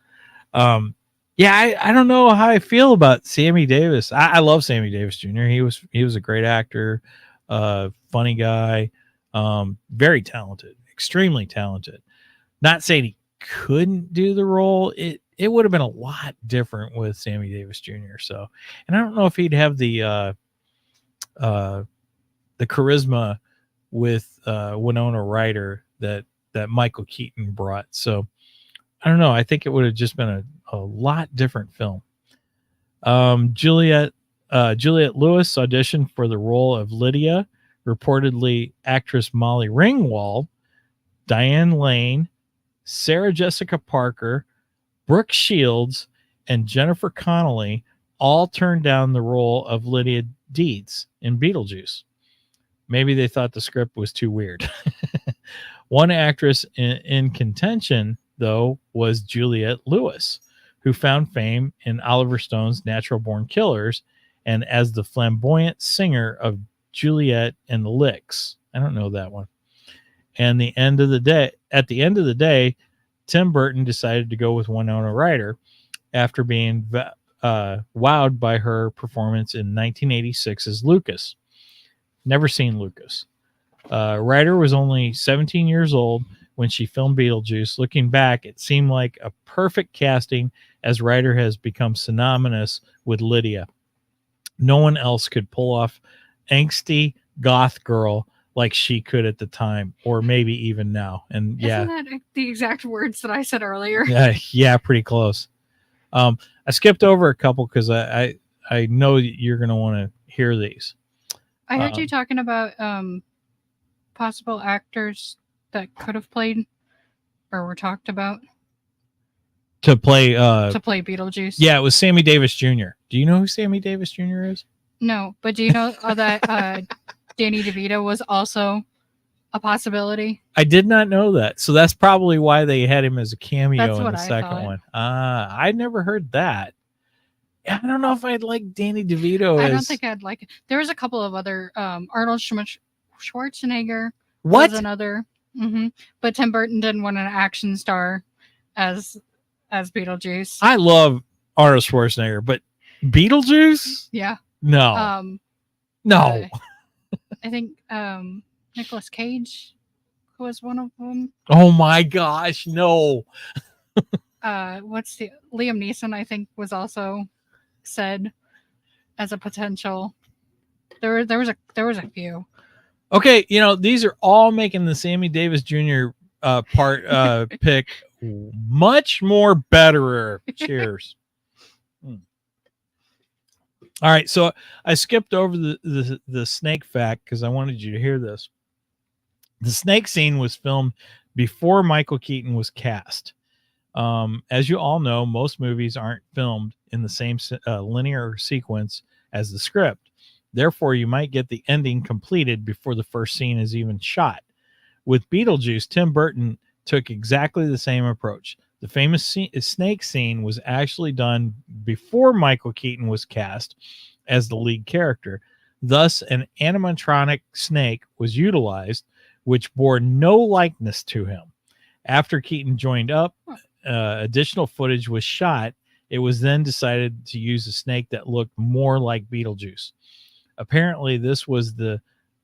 Speaker 1: I don't know how I feel about Sammy Davis. I love Sammy Davis Jr. He was a great actor, funny guy, very talented, extremely talented. Not saying he couldn't do the role. It would have been a lot different with Sammy Davis Jr. So, and I don't know if he'd have the charisma with Winona Ryder that Michael Keaton brought. So I don't know. I think it would have just been a lot different film. Juliette Lewis auditioned for the role of Lydia. Reportedly, actress Molly Ringwald, Diane Lane, Sarah Jessica Parker, Brooke Shields, and Jennifer Connelly all turned down the role of Lydia Deetz in Beetlejuice. Maybe they thought the script was too weird. One actress in contention, though, was Juliette Lewis, who found fame in Oliver Stone's Natural Born Killers and as the flamboyant singer of Juliet and the Licks. I don't know that one. And at the end of the day, Tim Burton decided to go with Winona Ryder after being wowed by her performance in 1986's Lucas. Never seen Lucas. Ryder was only 17 years old when she filmed Beetlejuice. Looking back, it seemed like a perfect casting, as Ryder has become synonymous with Lydia. No one else could pull off angsty goth girl like she could at the time, or maybe even now. And yeah,
Speaker 3: Isn't that the exact words that I said earlier?
Speaker 1: yeah, pretty close. I skipped over a couple because I know that you're going to want to hear these.
Speaker 3: I heard you talking about possible actors that could have played or were talked about
Speaker 1: to play
Speaker 3: Beetlejuice.
Speaker 1: Yeah, it was Sammy Davis Jr. Do you know who Sammy Davis Jr. is?
Speaker 3: No, but do you know that Danny DeVito was also a possibility?
Speaker 1: I did not know that. So that's probably why they had him as a cameo
Speaker 3: That's
Speaker 1: in
Speaker 3: what
Speaker 1: the
Speaker 3: I
Speaker 1: second
Speaker 3: thought.
Speaker 1: one. I never heard that. I don't know if I'd like Danny DeVito
Speaker 3: I
Speaker 1: as...
Speaker 3: don't think I'd like it. There was a couple of other Arnold Schwarzenegger
Speaker 1: What?
Speaker 3: was another. But Tim Burton didn't want an action star as Beetlejuice.
Speaker 1: I love Arnold Schwarzenegger, but Beetlejuice?
Speaker 3: Yeah.
Speaker 1: No. No.
Speaker 3: I think Nicolas Cage was one of them.
Speaker 1: Oh my gosh, no.
Speaker 3: Liam Neeson, I think, was also said as a potential. There was a few.
Speaker 1: Okay, these are all making the Sammy Davis Jr. Pick much more betterer. Cheers. All right, so I skipped over the snake fact because I wanted you to hear this. The snake scene was filmed before Michael Keaton was cast. As you all know, most movies aren't filmed in the same linear sequence as the script. Therefore, you might get the ending completed before the first scene is even shot. With Beetlejuice, Tim Burton took exactly the same approach. The famous snake scene was actually done before Michael Keaton was cast as the lead character. Thus, an animatronic snake was utilized, which bore no likeness to him. After Keaton joined up, additional footage was shot. It was then decided to use a snake that looked more like Beetlejuice. Apparently, this was the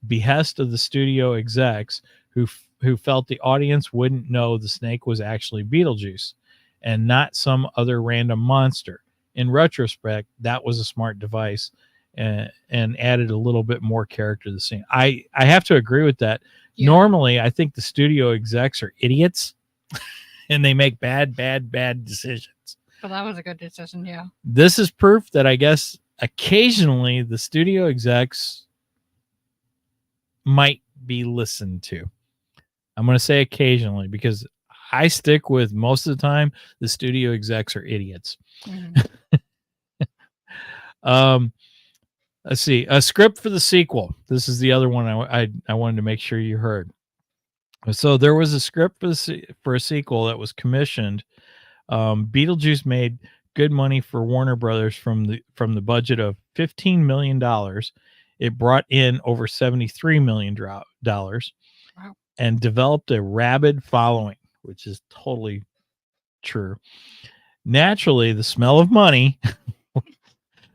Speaker 1: behest of the studio execs who felt the audience wouldn't know the snake was actually Beetlejuice and not some other random monster. In retrospect, that was a smart device and added a little bit more character to the scene. I have to agree with that. Yeah. Normally, I think the studio execs are idiots and they make bad decisions.
Speaker 3: But that was a good decision, yeah.
Speaker 1: This is proof that I guess occasionally the studio execs might be listened to. I'm going to say occasionally because I stick with most of the time the studio execs are idiots. Let's see. A script for the sequel. This is the other one I wanted to make sure you heard. So there was a script for a sequel that was commissioned. Beetlejuice made good money for Warner Brothers from the budget of $15 million. It brought in over $73 million.
Speaker 3: Wow.
Speaker 1: And developed a rabid following, which is totally true. Naturally, the smell of money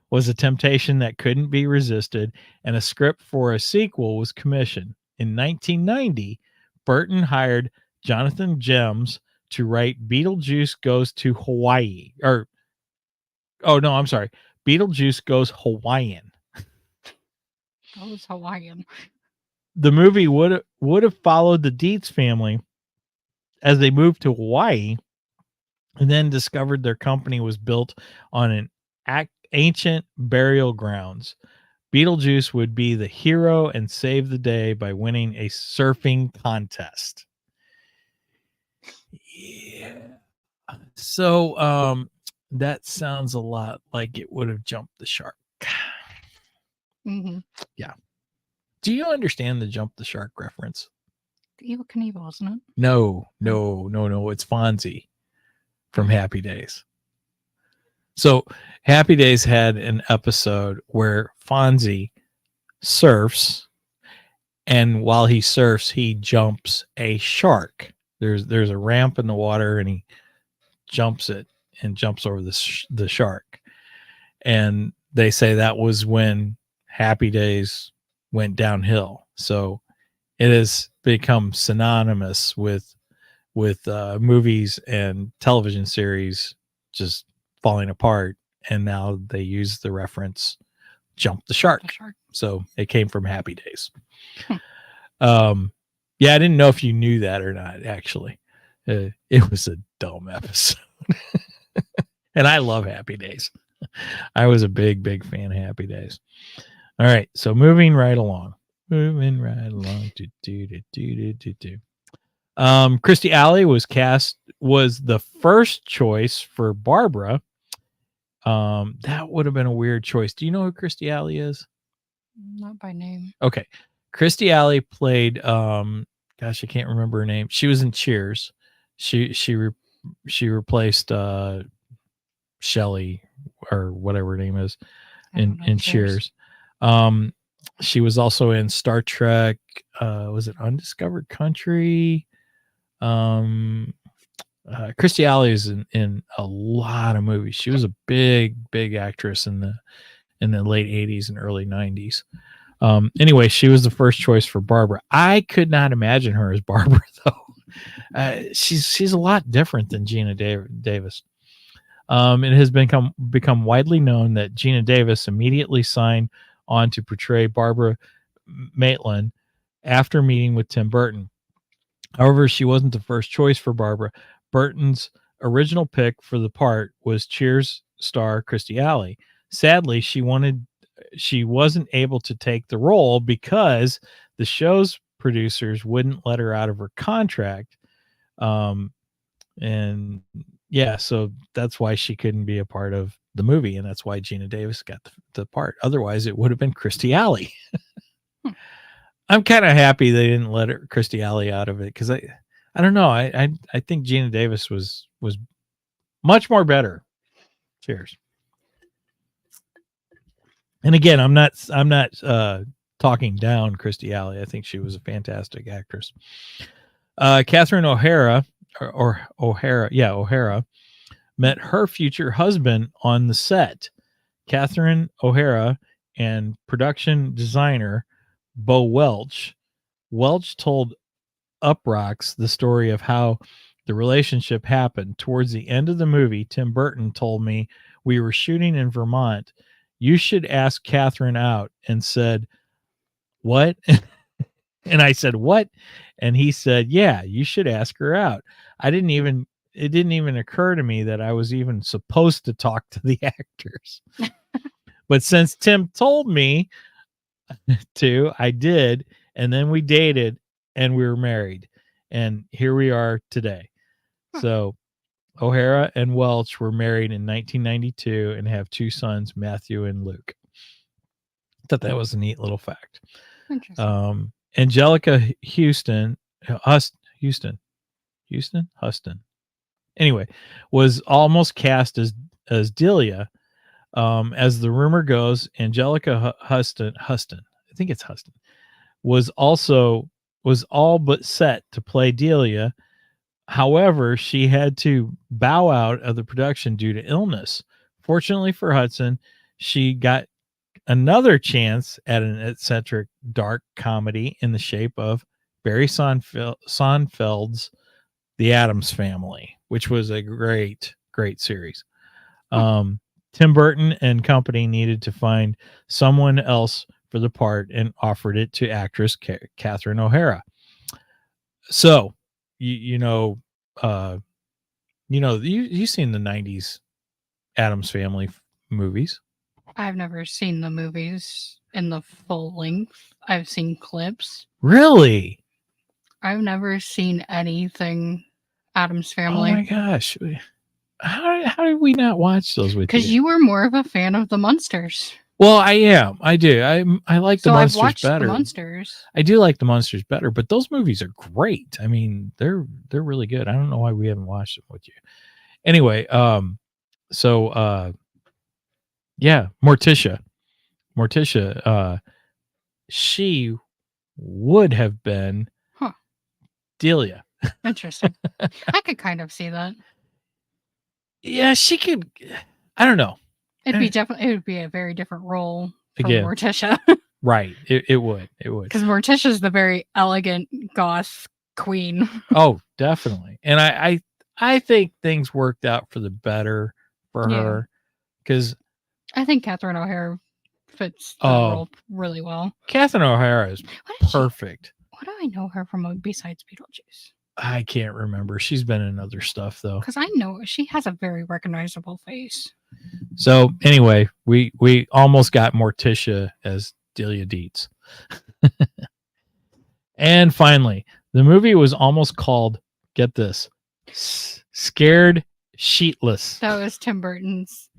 Speaker 1: was a temptation that couldn't be resisted, and a script for a sequel was commissioned. In 1990, Burton hired Jonathan Gems to write Beetlejuice Goes to Hawaii. Beetlejuice Goes Hawaiian.
Speaker 3: Goes Hawaiian.
Speaker 1: The movie would have followed the Deetz family as they moved to Hawaii and then discovered their company was built on an ancient burial grounds. Beetlejuice would be the hero and save the day by winning a surfing contest. Yeah. So that sounds a lot like it would have jumped the shark.
Speaker 3: Mm-hmm.
Speaker 1: Yeah. Do you understand the jump the shark reference?
Speaker 3: Evel Knievel, isn't it?
Speaker 1: No. It's Fonzie from Happy Days. So Happy Days had an episode where Fonzie surfs, and while he surfs, he jumps a shark. There's a ramp in the water, and he jumps it and jumps over the shark. And they say that was when Happy Days went downhill. So it has become synonymous with movies and television series just falling apart, and now they use the reference jump the shark. So it came from Happy Days. Yeah, I didn't know if you knew that or not, actually. It was a dumb episode. And I love Happy Days. I was a big fan of Happy Days. All right, so moving right along. Christy Alley was the first choice for Barbara. That would have been a weird choice. Do you know who Christy Alley is?
Speaker 3: Not by name.
Speaker 1: Okay. Christy Alley played gosh, I can't remember her name. She was in Cheers. She replaced Shelley or whatever her name is in Cheers. She was also in Star Trek. Was it Undiscovered Country? Christy Alley is in a lot of movies. She was a big actress in the late 80s and early 90s. Anyway, she was the first choice for Barbara. I could not imagine her as Barbara, though. She's a lot different than Gina Davis. It has become widely known that Gina Davis immediately signed on to portray Barbara Maitland after meeting with Tim Burton. However, she wasn't the first choice for Barbara. Burton's original pick for the part was Cheers star Christy Alley. Sadly, she wasn't able to take the role because the show's producers wouldn't let her out of her contract. And yeah, so that's why she couldn't be a part of the movie, and that's why Gina Davis got the part. Otherwise, it would have been Christy Alley. I'm kind of happy they didn't let Christy Alley out of it, because I don't know. I think Gina Davis was much more better. Cheers. And again, I'm not talking down Christy Alley. I think she was a fantastic actress. Catherine O'Hara O'Hara met her future husband on the set. Catherine O'Hara and production designer Bo Welch told Uprocks the story of how the relationship happened. Towards the end of the movie, Tim Burton told me, "We were shooting in Vermont. You should ask Catherine out," and said, "What?" And I said, "What?" And he said, "Yeah, you should ask her out." It didn't even occur to me that I was even supposed to talk to the actors. But since Tim told me to, I did. And then we dated and we were married. And here we are today. So O'Hara and Welch were married in 1992 and have two sons, Matthew and Luke. I thought that was a neat little fact.
Speaker 3: Interesting.
Speaker 1: Angelica Huston. Anyway, was almost cast as Delia. As the rumor goes, Angelica Huston, I think it's Huston, was all but set to play Delia. However, she had to bow out of the production due to illness. Fortunately for Hudson, she got another chance at an eccentric dark comedy in the shape of Barry Sonnenfeld's The Addams Family, which was a great series. Tim Burton and company needed to find someone else for the part and offered it to actress Catherine O'Hara. So, you've seen the 90s Addams Family movies.
Speaker 3: I've never seen the movies in the full length. I've seen clips.
Speaker 1: Really?
Speaker 3: I've never seen anything Addams
Speaker 1: Oh my
Speaker 3: Family.
Speaker 1: gosh. How did we not watch those with
Speaker 3: Because
Speaker 1: you?
Speaker 3: you were more of a fan of the Munsters.
Speaker 1: Well, I am. I do. I like the
Speaker 3: So I've
Speaker 1: Munsters
Speaker 3: watched
Speaker 1: better.
Speaker 3: the Munsters.
Speaker 1: I do like the Munsters better, but those movies are great. I mean, they're really good. I don't know why we haven't watched them with you. Anyway, yeah, Morticia, she would have been
Speaker 3: Huh.
Speaker 1: Delia.
Speaker 3: Interesting. I could kind of see that.
Speaker 1: Yeah, she could. I don't know.
Speaker 3: It would be a very different role for
Speaker 1: Again.
Speaker 3: Morticia.
Speaker 1: Right. It would.
Speaker 3: Because Morticia's the very elegant goth queen.
Speaker 1: Oh, definitely. And I think things worked out for the better for
Speaker 3: Yeah.
Speaker 1: her, because
Speaker 3: I think Catherine O'Hara fits the role really well.
Speaker 1: Catherine O'Hara is perfect.
Speaker 3: What do I know her from besides Beetlejuice?
Speaker 1: I can't remember. She's been in other stuff though.
Speaker 3: Because I know she has a very recognizable face.
Speaker 1: So anyway, we almost got Morticia as Delia Dietz. And finally, the movie was almost called, get this, Scared Sheetless.
Speaker 3: That was Tim Burton's.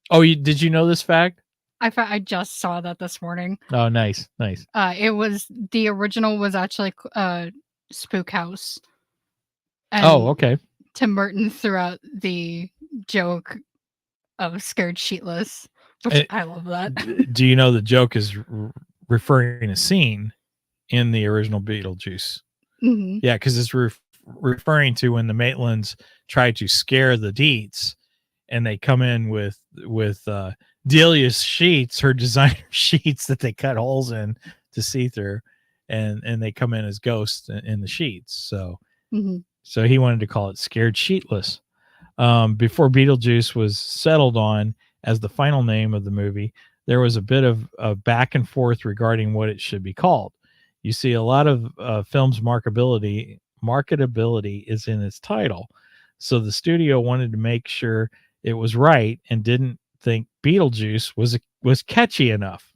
Speaker 1: Oh, did you know this fact?
Speaker 3: I just saw that this morning.
Speaker 1: Oh, nice.
Speaker 3: It was the original was actually Spook House. And
Speaker 1: Okay.
Speaker 3: Tim Burton threw out the joke of Scared Sheetless, which I love that.
Speaker 1: Do you know the joke is referring to a scene in the original Beetlejuice?
Speaker 3: Mm-hmm.
Speaker 1: Yeah, because it's referring to when the Maitlands try to scare the Dietz, and they come in with Delia's sheets, her designer sheets that they cut holes in to see through, and they come in as ghosts in the sheets. So, So he wanted to call it Scared Sheetless. Before Beetlejuice was settled on as the final name of the movie, there was a bit of back and forth regarding what it should be called. You see, a lot of films' marketability is in its title, so the studio wanted to make sure it was right and didn't think Beetlejuice was catchy enough.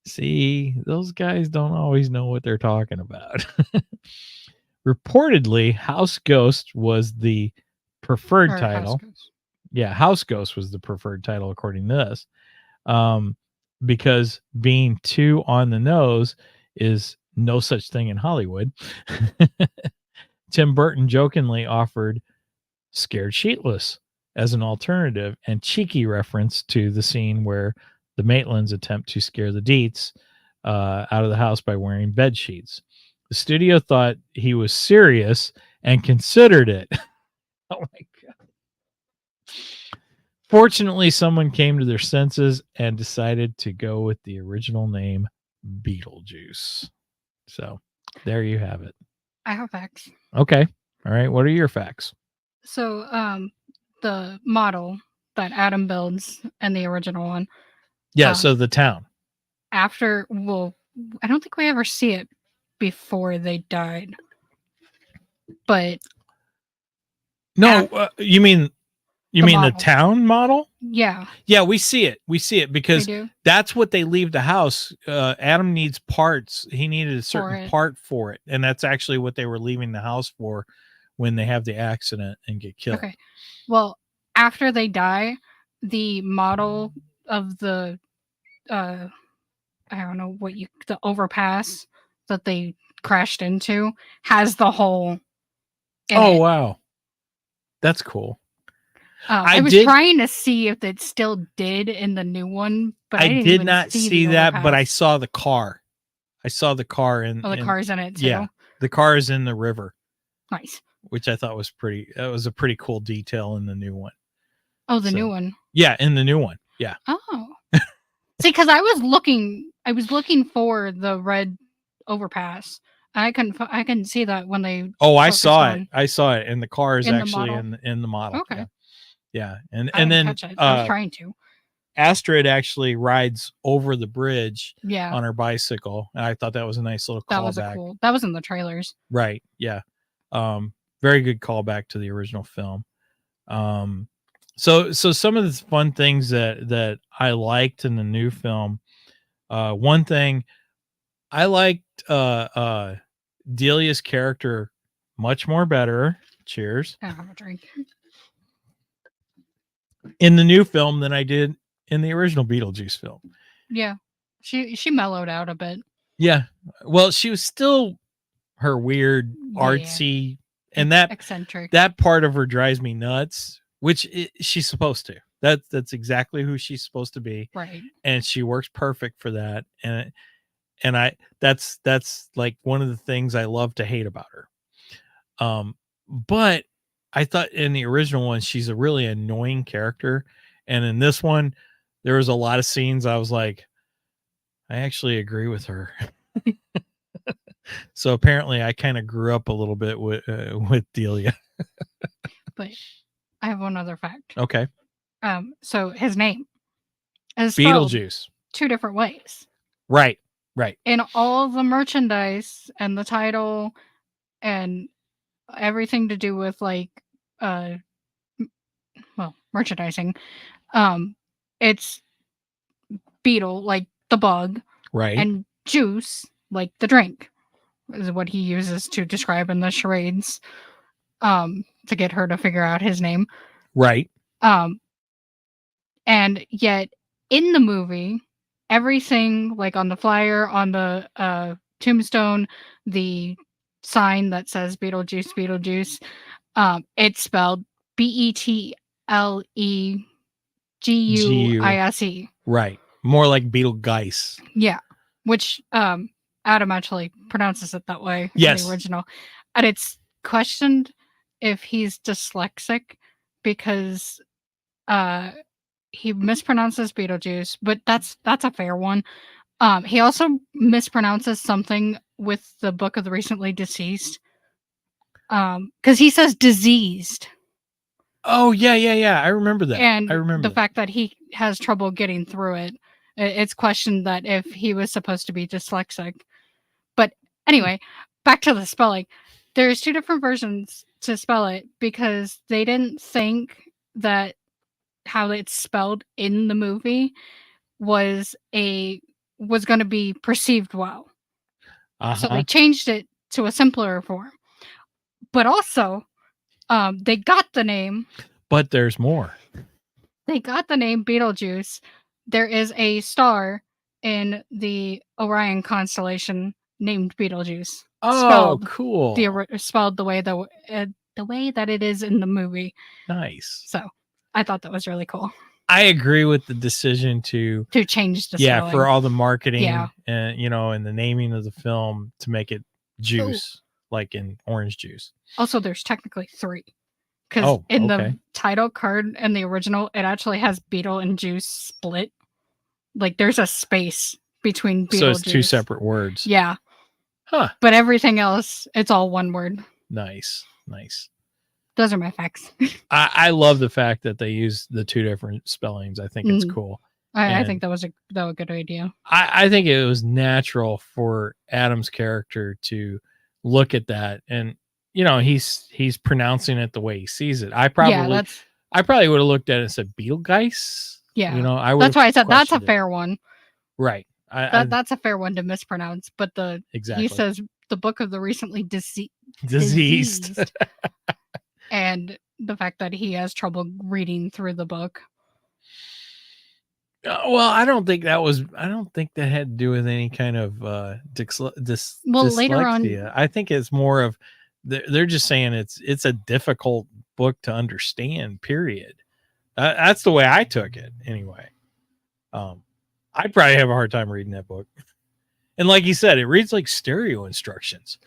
Speaker 1: See, those guys don't always know what they're talking about. Reportedly, House Ghost was the preferred title. Yeah, House Ghost was the preferred title according to this. Because being too on the nose is no such thing in Hollywood. Tim Burton jokingly offered Scared Sheetless as an alternative and cheeky reference to the scene where the Maitlands attempt to scare the Dietz out of the house by wearing bed sheets. The studio thought he was serious and considered it. Oh my God. Fortunately, someone came to their senses and decided to go with the original name, Beetlejuice. So there you have it.
Speaker 3: I have facts.
Speaker 1: Okay. All right. What are your facts?
Speaker 3: So, the model that Adam builds and the original one.
Speaker 1: Yeah. So the town.
Speaker 3: I don't think we ever see it before they died. But
Speaker 1: no, you mean the town model?
Speaker 3: Yeah.
Speaker 1: Yeah, we see it. We see it because that's what they leave the house. Adam needs parts. He needed a certain part for it. And that's actually what they were leaving the house for when they have the accident and get killed.
Speaker 3: Okay. Well, after they die, the model of the I don't know the overpass that they crashed into has the hole in it.
Speaker 1: Wow. That's cool.
Speaker 3: I was trying to see if it still did in the new one, but I
Speaker 1: did not see that, but I saw the car. I saw the car in.
Speaker 3: Oh, the car's in it too.
Speaker 1: Yeah, the car is in the river.
Speaker 3: Nice.
Speaker 1: Which I thought was that was a pretty cool detail in the new one.
Speaker 3: Oh, the new one.
Speaker 1: Yeah, in the new one. Yeah.
Speaker 3: Oh. See, because I was looking for the red overpass. I couldn't see that when they.
Speaker 1: Oh, I saw it. I saw it, and the car is actually in the model.
Speaker 3: Okay.
Speaker 1: Yeah, and then
Speaker 3: I was trying to.
Speaker 1: Astrid actually rides over the bridge.
Speaker 3: Yeah.
Speaker 1: On her bicycle, and I thought that was a nice little callback.
Speaker 3: That was in the trailers.
Speaker 1: Right. Yeah. very good callback to the original film. So some of the fun things that I liked in the new film. One thing I liked Delia's character much more better. Cheers.
Speaker 3: I have a drink.
Speaker 1: In the new film than I did in the original Beetlejuice film.
Speaker 3: Yeah, she mellowed out a bit.
Speaker 1: Yeah. Well, she was still her weird
Speaker 3: Yeah.
Speaker 1: artsy, and that
Speaker 3: eccentric.
Speaker 1: that part of her drives me nuts, which she's supposed to. That's exactly who she's supposed to be.
Speaker 3: Right.
Speaker 1: And she works perfect for that. And I that's like one of the things I love to hate about her. But I thought in the original one she's a really annoying character, and in this one there was a lot of scenes I was like, I actually agree with her. So apparently I kind of grew up a little bit with Delia.
Speaker 3: But I have one other fact.
Speaker 1: Okay.
Speaker 3: So his name is spelled
Speaker 1: Beetlejuice.
Speaker 3: 2 different ways.
Speaker 1: Right.
Speaker 3: In all the merchandise and the title and everything to do with like merchandising, it's Beetle, like the bug,
Speaker 1: Right.
Speaker 3: and juice, like the drink, is what he uses to describe in the charades, to get her to figure out his name.
Speaker 1: Right.
Speaker 3: And yet in the movie, everything, like on the flyer, on the tombstone, the sign that says Beetlejuice, it's spelled Beetleguise.
Speaker 1: Right. More like Beetlejuice.
Speaker 3: Yeah, which Adam actually pronounces it that way
Speaker 1: Yes.
Speaker 3: in the original. And it's questioned if he's dyslexic because he mispronounces Beetlejuice, but that's a fair one. He also mispronounces something with the Book of the Recently Deceased. Because he says diseased.
Speaker 1: Oh yeah. I remember that.
Speaker 3: And
Speaker 1: I remember
Speaker 3: the fact that he has trouble getting through it. It's questioned that if he was supposed to be dyslexic. But anyway, back to the spelling. There's 2 different versions to spell it because they didn't think that how it's spelled in the movie was going to be perceived well. So they changed it to a simpler form. But also, they got the name.
Speaker 1: But there's more.
Speaker 3: They got the name Beetlejuice. There is a star in the Orion constellation named Beetlejuice.
Speaker 1: Oh, cool.
Speaker 3: Spelled the way that it is in the movie.
Speaker 1: Nice.
Speaker 3: So I thought that was really cool.
Speaker 1: I agree with the decision to
Speaker 3: change the spelling.
Speaker 1: for all the marketing
Speaker 3: Yeah.
Speaker 1: and and the naming of the film to make it juice, like in orange juice.
Speaker 3: Also, there's technically 3. Because in the title card in the original, it actually has Beetle and Juice split. Like there's a space between Beetle.
Speaker 1: So it's 2 separate words.
Speaker 3: Yeah.
Speaker 1: Huh.
Speaker 3: But everything else, it's all one word.
Speaker 1: Nice.
Speaker 3: Those are my facts.
Speaker 1: I love the fact that they use the 2 different spellings. I think it's cool.
Speaker 3: I think that was a good idea.
Speaker 1: I think it was natural for Adam's character to look at that, and he's pronouncing it the way he sees it. I probably would have looked at it and said Beetlejuice.
Speaker 3: Yeah.
Speaker 1: That's
Speaker 3: why I said that's a fair one.
Speaker 1: Right.
Speaker 3: That's a fair one to mispronounce. But he says the Book of the Recently Diseased. And the fact that he has trouble reading through the book.
Speaker 1: Well, I don't think that had to do with any kind of dyslexia.
Speaker 3: Later on,
Speaker 1: I think it's more of they're just saying it's a difficult book to understand, period. That's the way I took it anyway. I'd probably have a hard time reading that book. And like you said, it reads like stereo instructions.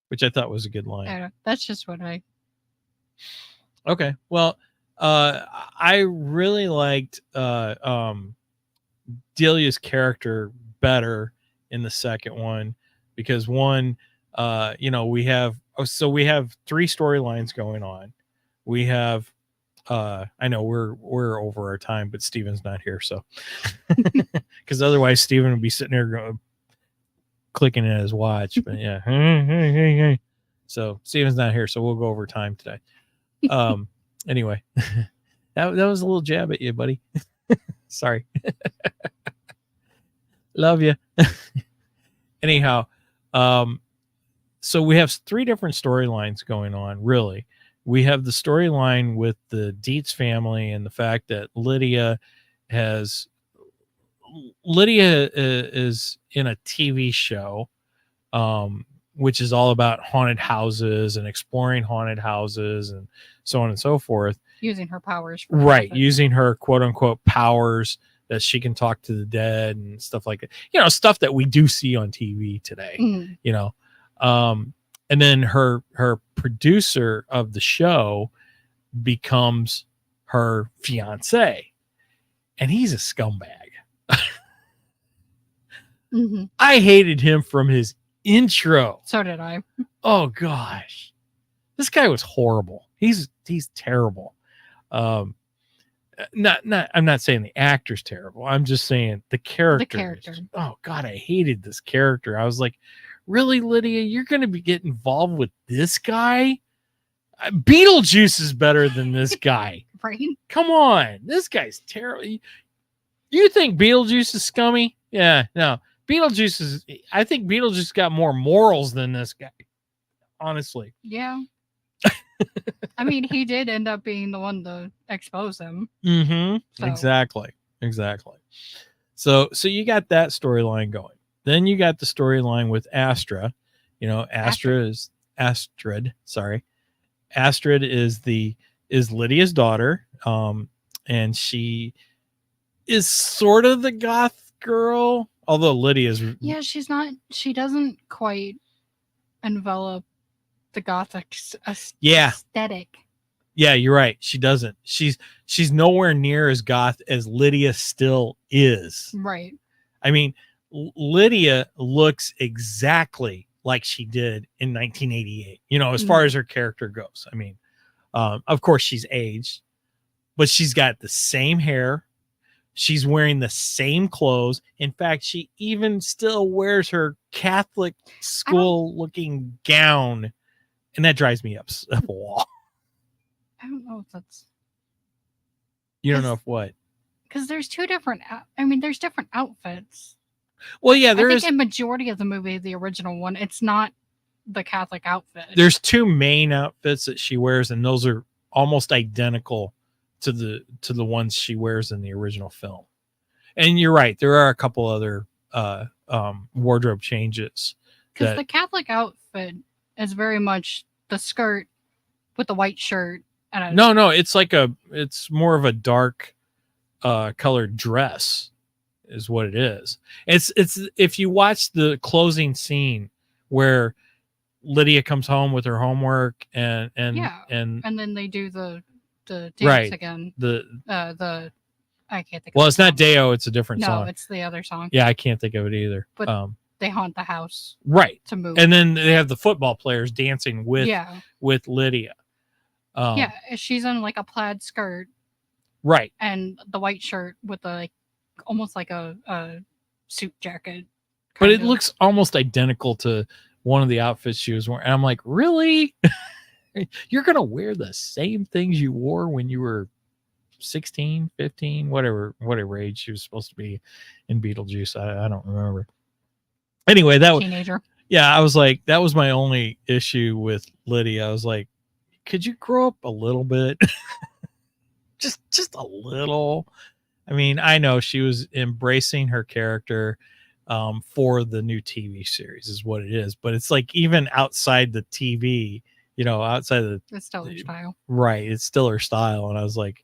Speaker 1: Which I thought was a good line.
Speaker 3: That's just what I...
Speaker 1: Okay. Well, I really liked Delia's character better in the second one because one, we have 3 storylines going on. We have I know we're over our time, but Steven's not here, so because otherwise Steven would be sitting there clicking at his watch. But yeah, hey. So Steven's not here, so we'll go over time today. Anyway, that was a little jab at you, buddy. Sorry. Love you. Anyhow, so we have 3 different storylines going on, really. We have the storyline with the Dietz family and the fact that Lydia is in a TV show, which is all about haunted houses and exploring haunted houses and so on and so forth.
Speaker 3: Using her powers.
Speaker 1: Right. Using her quote unquote powers that she can talk to the dead and stuff like that. You know, stuff that we do see on TV today, you know. And then her producer of the show becomes her fiance, and he's a scumbag. I hated him from his intro.
Speaker 3: So did I.
Speaker 1: Oh gosh, this guy was horrible. He's terrible. I'm not saying the actor's terrible. I'm just saying the character. Oh God, I hated this character. I was like, really, Lydia, you're going to get involved with this guy? Beetlejuice is better than this guy.
Speaker 3: Right?
Speaker 1: Come on, this guy's terrible. You think Beetlejuice is scummy? Yeah, no. I think Beetlejuice got more morals than this guy. Honestly.
Speaker 3: Yeah. I mean, he did end up being the one to expose him.
Speaker 1: So. Exactly. So you got that storyline going. Then you got the storyline with Astra. You know, Astrid. Sorry. Astrid is Lydia's daughter. And she is sort of the goth girl, although Lydia's.
Speaker 3: Yeah, she doesn't quite envelop the gothic aesthetic.
Speaker 1: Yeah, you're right. She doesn't. She's nowhere near as goth as Lydia still is.
Speaker 3: Right.
Speaker 1: I mean, Lydia looks exactly like she did in 1988, you know, as far as her character goes. I mean, of course she's aged, but she's got the same hair. She's wearing the same clothes. In fact, she even still wears her Catholic school looking gown. And that drives me up a wall.
Speaker 3: I don't know if that's...
Speaker 1: You don't know if what?
Speaker 3: Because there's 2 different... there's different outfits.
Speaker 1: Well, yeah,
Speaker 3: I think in majority of the movie, the original one, it's not the Catholic outfit.
Speaker 1: There's 2 main outfits that she wears, and those are almost identical to the ones she wears in the original film. And you're right, there are a couple other wardrobe changes.
Speaker 3: Because the Catholic outfit is very much the skirt with the white shirt. And
Speaker 1: No, it's more of a dark colored dress is what it is. It's if you watch the closing scene where Lydia comes home with her homework and
Speaker 3: then they do the dance again. I can't think of
Speaker 1: Well, it's not Deo, it's a different song.
Speaker 3: No, it's the other song.
Speaker 1: Yeah, I can't think of it either.
Speaker 3: But they haunt the house.
Speaker 1: Right.
Speaker 3: To move.
Speaker 1: And then they have the football players dancing with Lydia.
Speaker 3: She's in like a plaid skirt.
Speaker 1: Right.
Speaker 3: And the white shirt with almost like a suit jacket.
Speaker 1: But it looks almost identical to one of the outfits she was wearing. And I'm like, really? You're going to wear the same things you wore when you were 16, 15, whatever age she was supposed to be in Beetlejuice. I don't remember. Anyway, that was
Speaker 3: teenager.
Speaker 1: Yeah, I was like, that was my only issue with Lydia. I was like, could you grow up a little bit? just a little. I mean, I know she was embracing her character for the new TV series is what it is, but it's like even outside the TV, you know, outside of
Speaker 3: it's still her style.
Speaker 1: Right, it's still her style. And I was like,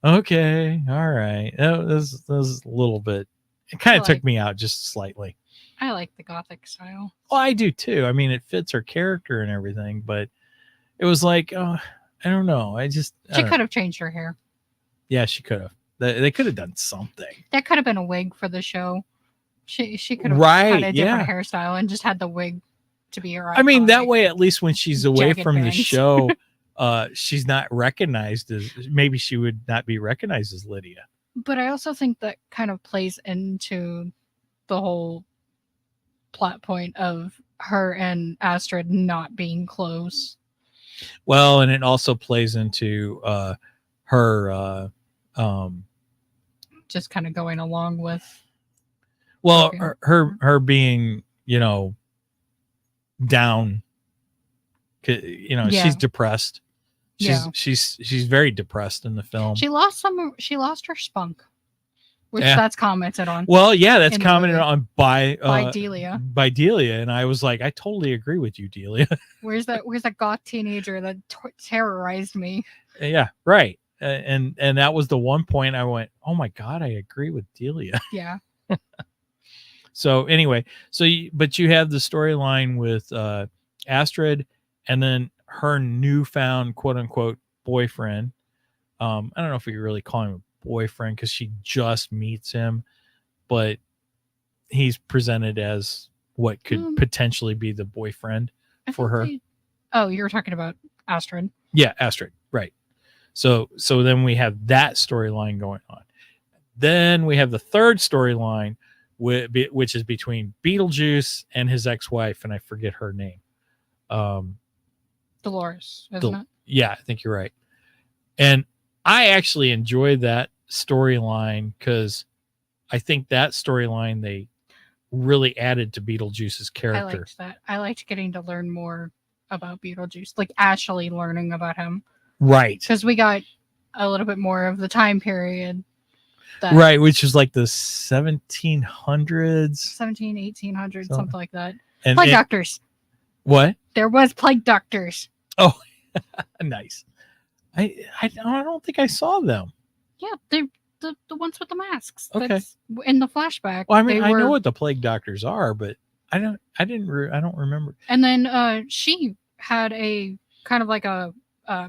Speaker 1: okay, all right. That was a little bit, it kind of took me out just slightly.
Speaker 3: I like the gothic style.
Speaker 1: Well, I do too. I mean, it fits her character and everything, but it was like, oh, I don't know.
Speaker 3: She could have changed her hair.
Speaker 1: Yeah, she could have. They could have done something.
Speaker 3: That could have been a wig for the show. She could have had a different hairstyle and just had the wig to be her.
Speaker 1: I mean, that way, at least when she's away from
Speaker 3: bangs.
Speaker 1: the show, she's not recognized as, maybe she would not be recognized as Lydia.
Speaker 3: But I also think that kind of plays into the whole plot point of her and Astrid not being close.
Speaker 1: Well, and it also plays into her
Speaker 3: Just kind of going along with.
Speaker 1: well,
Speaker 3: Okay.
Speaker 1: her being, down.
Speaker 3: Yeah.
Speaker 1: She's depressed.
Speaker 3: Yeah.
Speaker 1: She's very depressed in the film.
Speaker 3: She lost her spunk, which
Speaker 1: Yeah.
Speaker 3: that's commented on
Speaker 1: Well, yeah, that's
Speaker 3: in the
Speaker 1: commented
Speaker 3: movie.
Speaker 1: on by
Speaker 3: Delia.
Speaker 1: By Delia, and I was like, I totally agree with you, Delia.
Speaker 3: Where's that goth teenager that terrorized me?
Speaker 1: Yeah, right. And that was the one point I went, oh my god, I agree with Delia.
Speaker 3: Yeah.
Speaker 1: So anyway, but you have the storyline with Astrid, and then her newfound quote unquote boyfriend. I don't know if we really call him a boyfriend because she just meets him, but he's presented as what could potentially be the boyfriend for her.
Speaker 3: Oh, you're talking about Astrid.
Speaker 1: Yeah, Astrid, right. So then we have that storyline going on. Then we have the third storyline, which is between Beetlejuice and his ex-wife, and I forget her name.
Speaker 3: Dolores, isn't it?
Speaker 1: Yeah, I think you're right. And I actually enjoyed that storyline because I think that storyline they really added to Beetlejuice's character.
Speaker 3: I liked that. I liked getting to learn more about Beetlejuice, like actually learning about him.
Speaker 1: Right.
Speaker 3: Because we got a little bit more of the time period.
Speaker 1: Right, which is like the 1700s.
Speaker 3: 1800s, something like that.
Speaker 1: And
Speaker 3: plague doctors.
Speaker 1: What?
Speaker 3: There was plague doctors.
Speaker 1: Oh, nice. I don't think I saw them.
Speaker 3: Yeah, they're the ones with the masks.
Speaker 1: Okay.
Speaker 3: That's in the flashback.
Speaker 1: Well, I mean, I know what the plague doctors are, but I don't remember.
Speaker 3: And then she had a kind of like a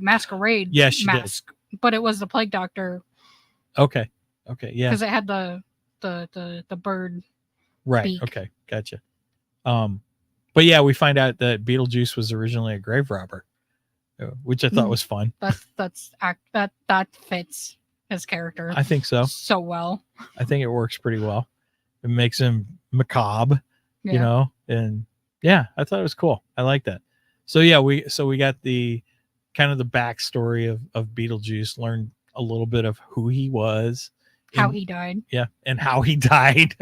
Speaker 3: masquerade mask, but it was the plague doctor.
Speaker 1: Okay, yeah.
Speaker 3: Because it had the bird.
Speaker 1: Right.
Speaker 3: Beak.
Speaker 1: Okay, gotcha. But yeah, we find out that Beetlejuice was originally a grave robber, which I thought was fun.
Speaker 3: That fits his character.
Speaker 1: I think so
Speaker 3: well. I
Speaker 1: think it works pretty well. It makes him macabre,
Speaker 3: yeah.
Speaker 1: and yeah, I thought it was cool. I like that. So yeah, we got the kind of the backstory of Beetlejuice, learned a little bit of who he was,
Speaker 3: how he died.
Speaker 1: Yeah, and how he died.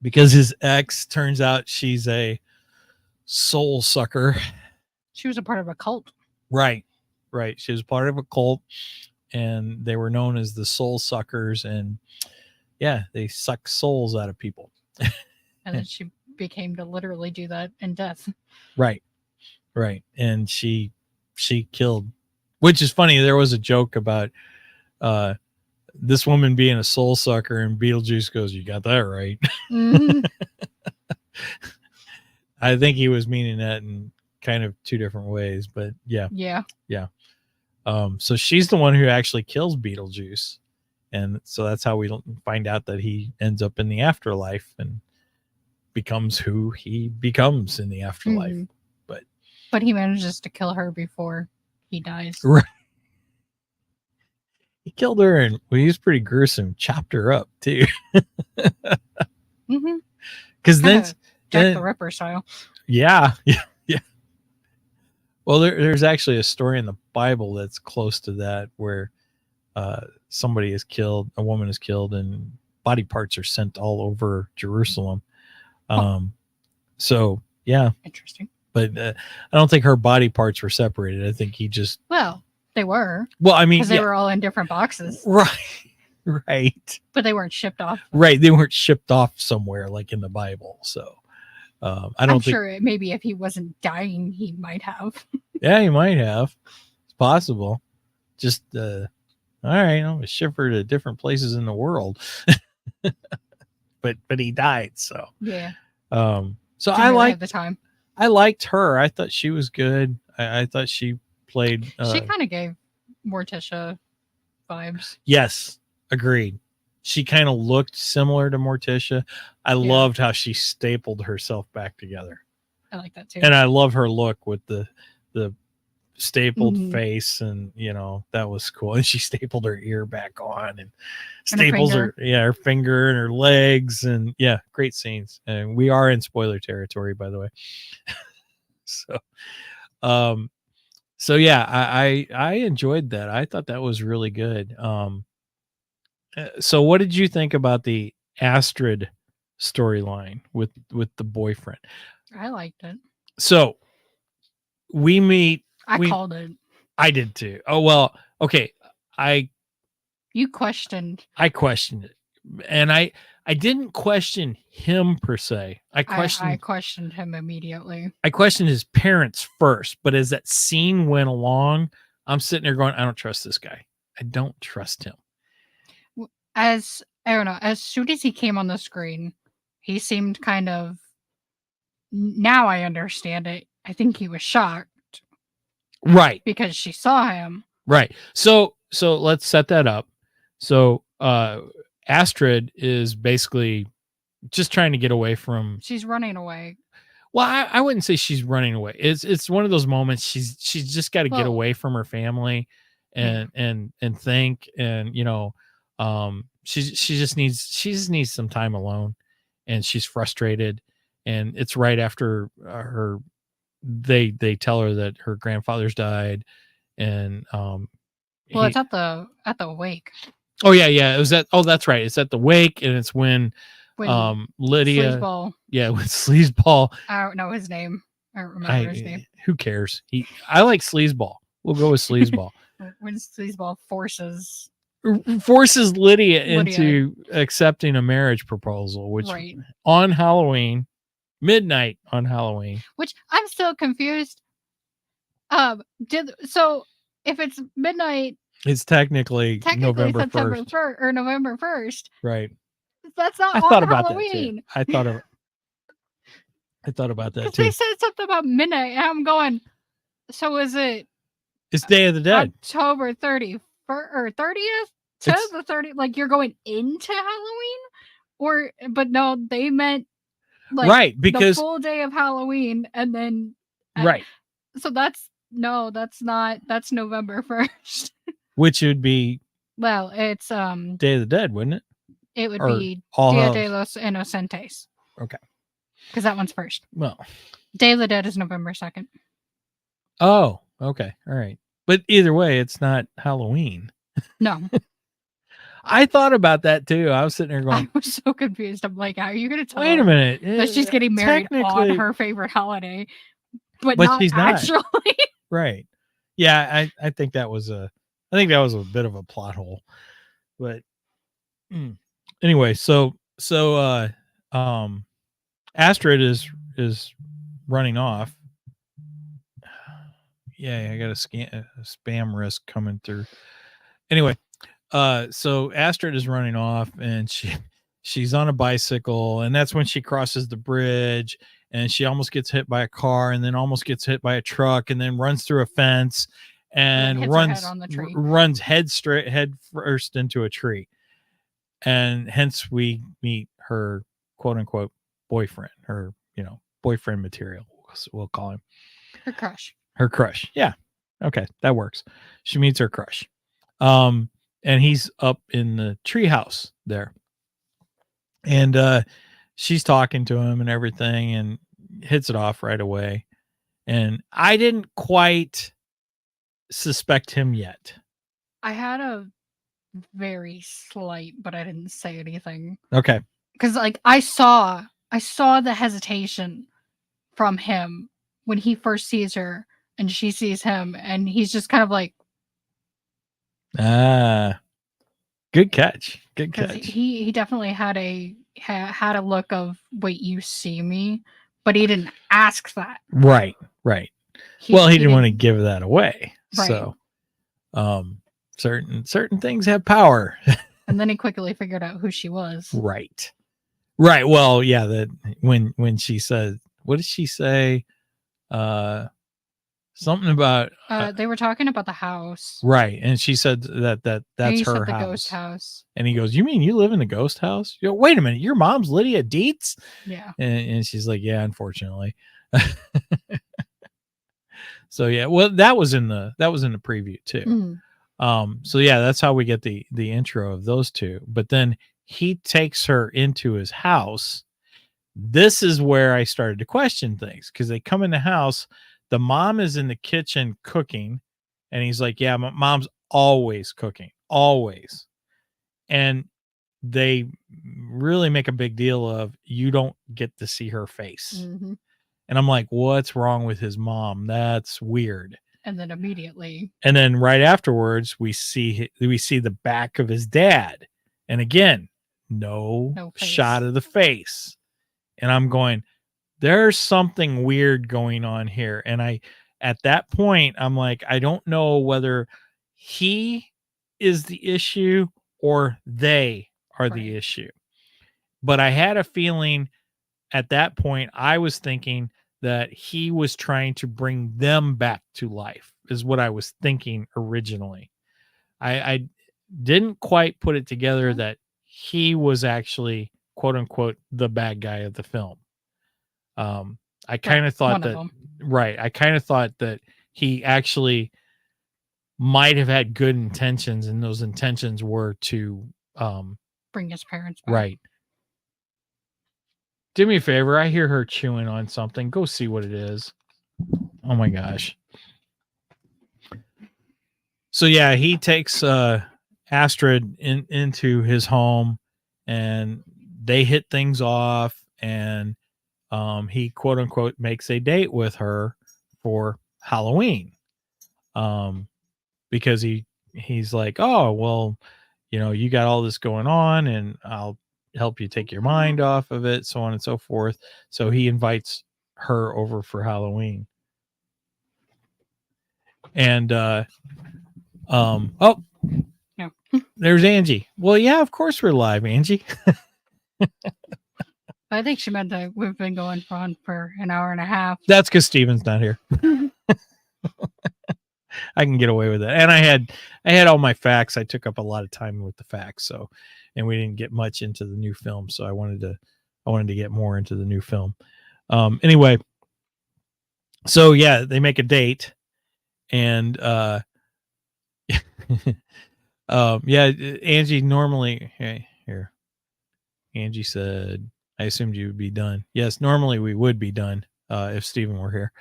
Speaker 1: Because his ex turns out she's a soul sucker.
Speaker 3: She was a part of a cult.
Speaker 1: Right. She was part of a cult, and they were known as the soul suckers, and yeah, they suck souls out of people.
Speaker 3: And then she became to literally do that in death.
Speaker 1: Right. And she killed, which is funny. There was a joke about this woman being a soul sucker, and Beetlejuice goes, "You got that right."
Speaker 3: Mm-hmm.
Speaker 1: I think he was meaning that in kind of two different ways, but yeah. So she's the one who actually kills Beetlejuice, and so that's how we find out that he ends up in the afterlife and becomes who he becomes in the afterlife.
Speaker 3: Mm-hmm.
Speaker 1: But
Speaker 3: he manages to kill her before he dies.
Speaker 1: Right. He killed her, and he was pretty gruesome. Chopped her up too.
Speaker 3: Mm-hmm.
Speaker 1: Because then
Speaker 3: Jack the Ripper style.
Speaker 1: Yeah. Well, there's actually a story in the Bible that's close to that, where somebody is killed, a woman is killed, and body parts are sent all over Jerusalem. So yeah,
Speaker 3: interesting.
Speaker 1: But I don't think her body parts were separated. I think he just
Speaker 3: they were.
Speaker 1: Well, I mean,
Speaker 3: because they were all in different boxes,
Speaker 1: right.
Speaker 3: But they weren't shipped off.
Speaker 1: Right, they weren't shipped off somewhere like in the Bible. So I'm
Speaker 3: sure maybe if he wasn't dying, he might have.
Speaker 1: Yeah, he might have. It's possible. Just all right, I'm gonna ship her to different places in the world. but he died, so
Speaker 3: yeah.
Speaker 1: So
Speaker 3: I like the time.
Speaker 1: I liked her. I thought she was good. I thought she played.
Speaker 3: She kind of gave Morticia vibes.
Speaker 1: Yes, agreed. She kind of looked similar to Morticia. I loved how she stapled herself back together.
Speaker 3: I like that too.
Speaker 1: And I love her look with the stapled
Speaker 3: Mhm.
Speaker 1: face, and that was cool. And she stapled her ear back on, and
Speaker 3: And her
Speaker 1: staples
Speaker 3: finger.
Speaker 1: her finger and her legs, and great scenes. And we are in spoiler territory, by the way. So I enjoyed that. I thought that was really good. So what did you think about the Astrid storyline with the boyfriend?
Speaker 3: I liked it.
Speaker 1: So we meet.
Speaker 3: I called it.
Speaker 1: I did too. Oh well, okay.
Speaker 3: You questioned.
Speaker 1: I questioned it, and I didn't question him per se. I
Speaker 3: questioned him immediately.
Speaker 1: I questioned his parents first, but as that scene went along, I'm sitting there going, I don't trust this guy. I don't trust him.
Speaker 3: As I don't know, as soon as he came on the screen, he seemed kind of. Now I understand it. I think he was shocked,
Speaker 1: Right?
Speaker 3: because she saw him.
Speaker 1: Right. So let's set that up. So Astrid is basically just trying to get away from.
Speaker 3: She's running away.
Speaker 1: Well, I wouldn't say she's running away. It's one of those moments she's just got to get away from her family and think, and she just needs some time alone, and she's frustrated, and it's right after they tell her that her grandfather's died, and
Speaker 3: it's at the wake.
Speaker 1: Oh yeah, it was that's right. It's at the wake, and it's when Lydia,
Speaker 3: Sleazeball.
Speaker 1: with Sleazeball.
Speaker 3: I don't know his name. I don't remember his name.
Speaker 1: Who cares? I like Sleazeball. We'll go with Sleazeball.
Speaker 3: When Sleazeball forces
Speaker 1: Lydia into accepting a marriage proposal, which on Halloween, midnight on Halloween.
Speaker 3: Which I'm still confused. If it's midnight,
Speaker 1: it's technically November
Speaker 3: September
Speaker 1: 1st.
Speaker 3: or November 1st.
Speaker 1: Right.
Speaker 3: That's not
Speaker 1: I
Speaker 3: on
Speaker 1: thought about
Speaker 3: Halloween.
Speaker 1: That too. I thought about that too.
Speaker 3: They said something about midnight, and I'm going, so is it?
Speaker 1: It's Day of the Dead.
Speaker 3: October 30th or 30th to the 30th. Like you're going into Halloween, but no, they meant because the full day of Halloween, and then So that's not. That's November 1st.
Speaker 1: Which would be
Speaker 3: it's
Speaker 1: Day of the Dead, wouldn't it?
Speaker 3: It would be Dia de los Inocentes.
Speaker 1: Okay.
Speaker 3: Because that one's first.
Speaker 1: Well,
Speaker 3: Day of the Dead is November 2nd.
Speaker 1: Oh, okay. All right. But either way, it's not Halloween.
Speaker 3: No.
Speaker 1: I thought about that too. I was sitting there going,
Speaker 3: I was so confused. I'm like, how are you going to tell
Speaker 1: wait a minute.
Speaker 3: that she's getting married on her favorite holiday, but she's actually not.
Speaker 1: Right. Yeah, I think that was a bit of a plot hole. But anyway, so Astrid is running off. Yeah, I got a spam risk coming through. Anyway, so Astrid is running off, and she's on a bicycle, and that's when she crosses the bridge, and she almost gets hit by a car, and then almost gets hit by a truck, and then runs through a fence, and runs head first into a tree. And hence we meet her quote unquote boyfriend, her, boyfriend material, we'll call him. Her crush. Yeah. Okay. That works. She meets her crush. And he's up in the treehouse there. And she's talking to him and everything, and hits it off right away. And I didn't quite suspect him yet.
Speaker 3: I had a very slight, but I didn't say anything.
Speaker 1: Okay.
Speaker 3: Because I saw the hesitation from him when he first sees her and she sees him, and he's just kind of like,
Speaker 1: good catch. Good catch.
Speaker 3: He definitely had a look of, wait, you see me, but he didn't ask that.
Speaker 1: Right. He didn't want to give that away.
Speaker 3: Right.
Speaker 1: So certain things have power.
Speaker 3: And then he quickly figured out who she was.
Speaker 1: Right. Well, yeah, that when she said, what did she say? Something about
Speaker 3: they were talking about the house.
Speaker 1: Right. And she said that's her house. The
Speaker 3: ghost house.
Speaker 1: And he goes, you mean you live in the ghost house? You go, wait a minute, your mom's Lydia Dietz?
Speaker 3: Yeah.
Speaker 1: And she's like, yeah, unfortunately. So yeah, well, that was in the preview too. So yeah, that's how we get the intro of those two. But then he takes her into his house. This is where I started to question things, because they come in the house. The mom is in the kitchen cooking, and he's like, "Yeah, my mom's always cooking, always." And they really make a big deal of, you don't get to see her face.
Speaker 3: Mhm.
Speaker 1: And I'm like, what's wrong with his mom? That's weird.
Speaker 3: And then immediately,
Speaker 1: And then right afterwards, we see the back of his dad, and again, no
Speaker 3: face.
Speaker 1: shot of the face. And I'm going, there's something weird going on here. And at that point, I'm like, I don't know whether he is the issue or they are the
Speaker 3: Right.
Speaker 1: issue. But I had a feeling at that point, I was thinking that he was trying to bring them back to life, is what I was thinking originally. I didn't quite put it together that he was actually, quote unquote, the bad guy of the film. I kind of thought that, right. I kind of thought that he actually might have had good intentions, and those intentions were to
Speaker 3: bring his parents back.
Speaker 1: right. Do me a favor. I hear her chewing on something. Go see what it is. Oh my gosh. So yeah, he takes Astrid into his home, and they hit things off, and he, quote unquote, makes a date with her for Halloween. Because he's like, "Oh, well, you got all this going on, and I'll help you take your mind off of it," so on and so forth. So he invites her over for Halloween. And oh,
Speaker 3: no.
Speaker 1: There's Angie. Well, yeah, of course we're live, Angie.
Speaker 3: I think she meant that we've been going on for an hour and a half.
Speaker 1: That's because Steven's not here. I can get away with it. And I had all my facts. I took up a lot of time with the facts, and we didn't get much into the new film, so I wanted to get more into the new film. Anyway, so yeah, they make a date, and yeah, Angie normally, hey, here. Angie said, I assumed you would be done. Yes, normally we would be done if Steven were here.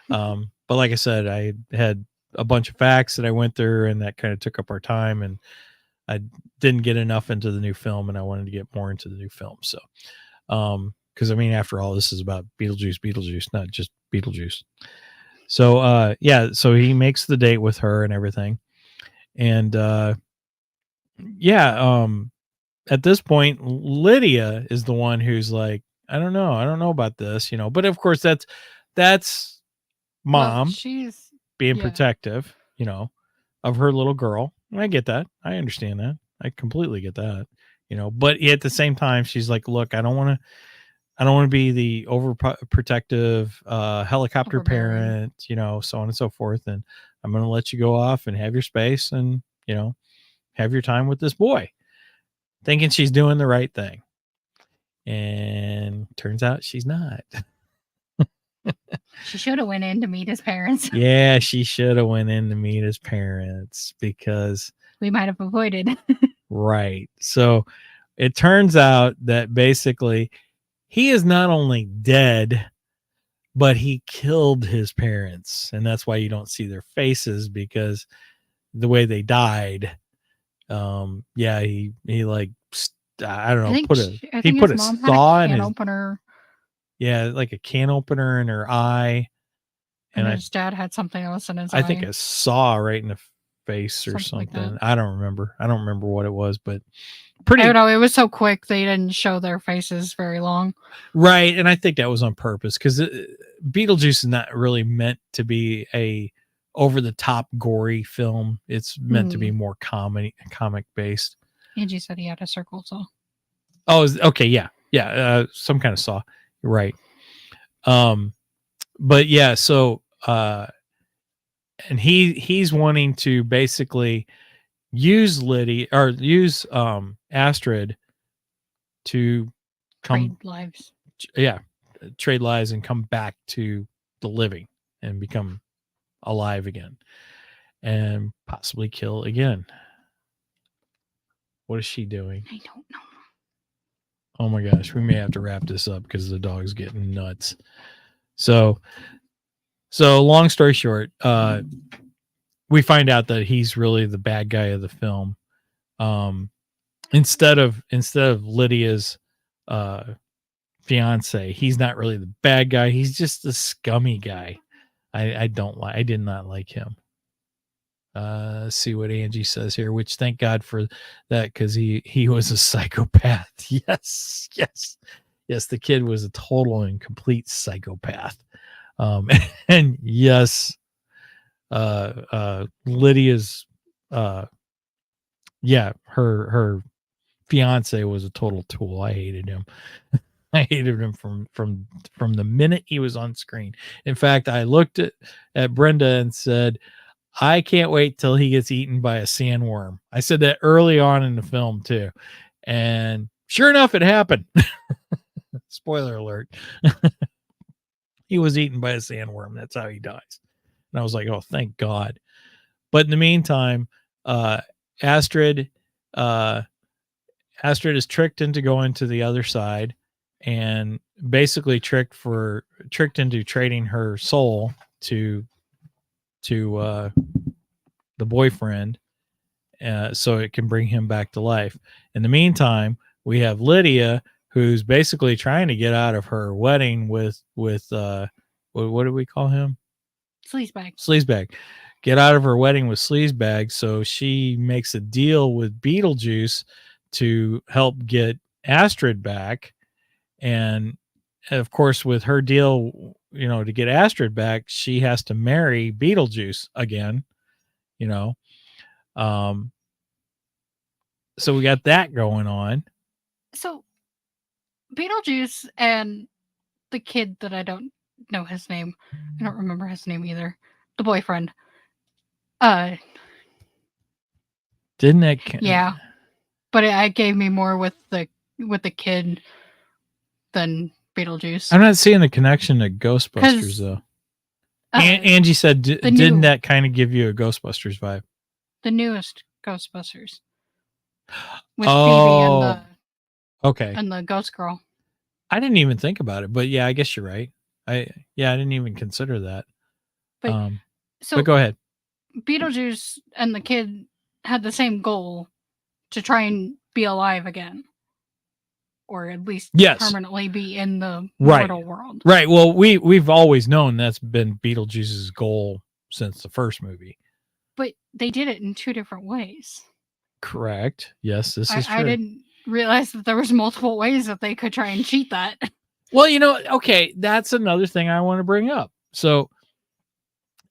Speaker 1: But like I said, I had a bunch of facts that I went through, and that kind of took up our time, and I didn't get enough into the new film, and I wanted to get more into the new film. So, because I mean, after all, this is about Beetlejuice, not just Beetlejuice. So, yeah, so he makes the date with her and everything. And, yeah, at this point, Lydia is the one who's like, I don't know about this, but of course that's mom
Speaker 3: She's
Speaker 1: being protective, of her little girl. And I get that. I understand that. I completely get that, but at the same time, she's like, look, I don't want to be the overprotective helicopter parent, so on and so forth. And I'm going to let you go off and have your space and, have your time with this boy, thinking she's doing the right thing. And turns out she's not.
Speaker 3: She should have went in to meet his parents.
Speaker 1: Yeah, she should have went in to meet his parents, because
Speaker 3: we might have avoided.
Speaker 1: Right. So it turns out that basically he is not only dead, but he killed his parents. And that's why you don't see their faces, because the way they died, yeah, he like, I don't know, he put a saw in his
Speaker 3: opener.
Speaker 1: Yeah, like a can opener in her eye.
Speaker 3: And his dad had something else in his eye.
Speaker 1: I think a saw right in the face or something. Like I don't remember what it was, but pretty.
Speaker 3: I don't know. It was so quick they didn't show their faces very long.
Speaker 1: Right, and I think that was on purpose, because Beetlejuice is not really meant to be a over the top gory film. It's meant to be more comic based.
Speaker 3: Angie said he had a circle saw.
Speaker 1: Oh, okay, yeah, some kind of saw. You're right. But yeah, so and he's wanting to basically use Lydia or use Astrid to
Speaker 3: trade lives.
Speaker 1: Yeah, trade lives and come back to the living and become alive again and possibly kill again. What is she doing?
Speaker 3: I don't know.
Speaker 1: Oh my gosh, we may have to wrap this up because the dog's getting nuts. So long story short, we find out that he's really the bad guy of the film. Instead of Lydia's fiance, he's not really the bad guy. He's just a scummy guy. I did not like him. See what Angie says here, which thank God for that, because he was a psychopath. Yes. The kid was a total and complete psychopath. And yes, Lydia's her fiance was a total tool. I hated him. I hated him from the minute he was on screen. In fact, I looked at Brenda and said, I can't wait till he gets eaten by a sandworm. I said that early on in the film too. And sure enough, it happened. Spoiler alert. He was eaten by a sandworm. That's how he dies. And I was like, oh, thank God. But in the meantime, Astrid is tricked into going to the other side, and basically tricked into trading her soul to the boyfriend, so it can bring him back to life. In the meantime, we have Lydia, who's basically trying to get out of her wedding with what do we call him? Sleazebag. Get out of her wedding with Sleazebag, so she makes a deal with Beetlejuice to help get Astrid back. And of course, with her deal, to get Astrid back, she has to marry Beetlejuice again, so we got that going on.
Speaker 3: So Beetlejuice and the kid that I don't know his name, I don't remember his name either, the boyfriend,
Speaker 1: didn't that
Speaker 3: yeah, but it gave me more with the kid than Beetlejuice.
Speaker 1: I'm not seeing the connection to Ghostbusters though. Angie said, didn't that kind of give you a Ghostbusters vibe?
Speaker 3: The newest Ghostbusters with Phoebe and the Ghost Girl.
Speaker 1: I didn't even think about it, but yeah, I guess you're right. I didn't even consider that.
Speaker 3: But
Speaker 1: but go ahead.
Speaker 3: Beetlejuice and the kid had the same goal, to try and be alive again, or at least permanently be in the mortal world.
Speaker 1: Right. Well, we've always known that's been Beetlejuice's goal since the first movie.
Speaker 3: But they did it in two different ways.
Speaker 1: Correct. Yes, this is true.
Speaker 3: I didn't realize that there was multiple ways that they could try and cheat that.
Speaker 1: Well, okay, that's another thing I want to bring up. So,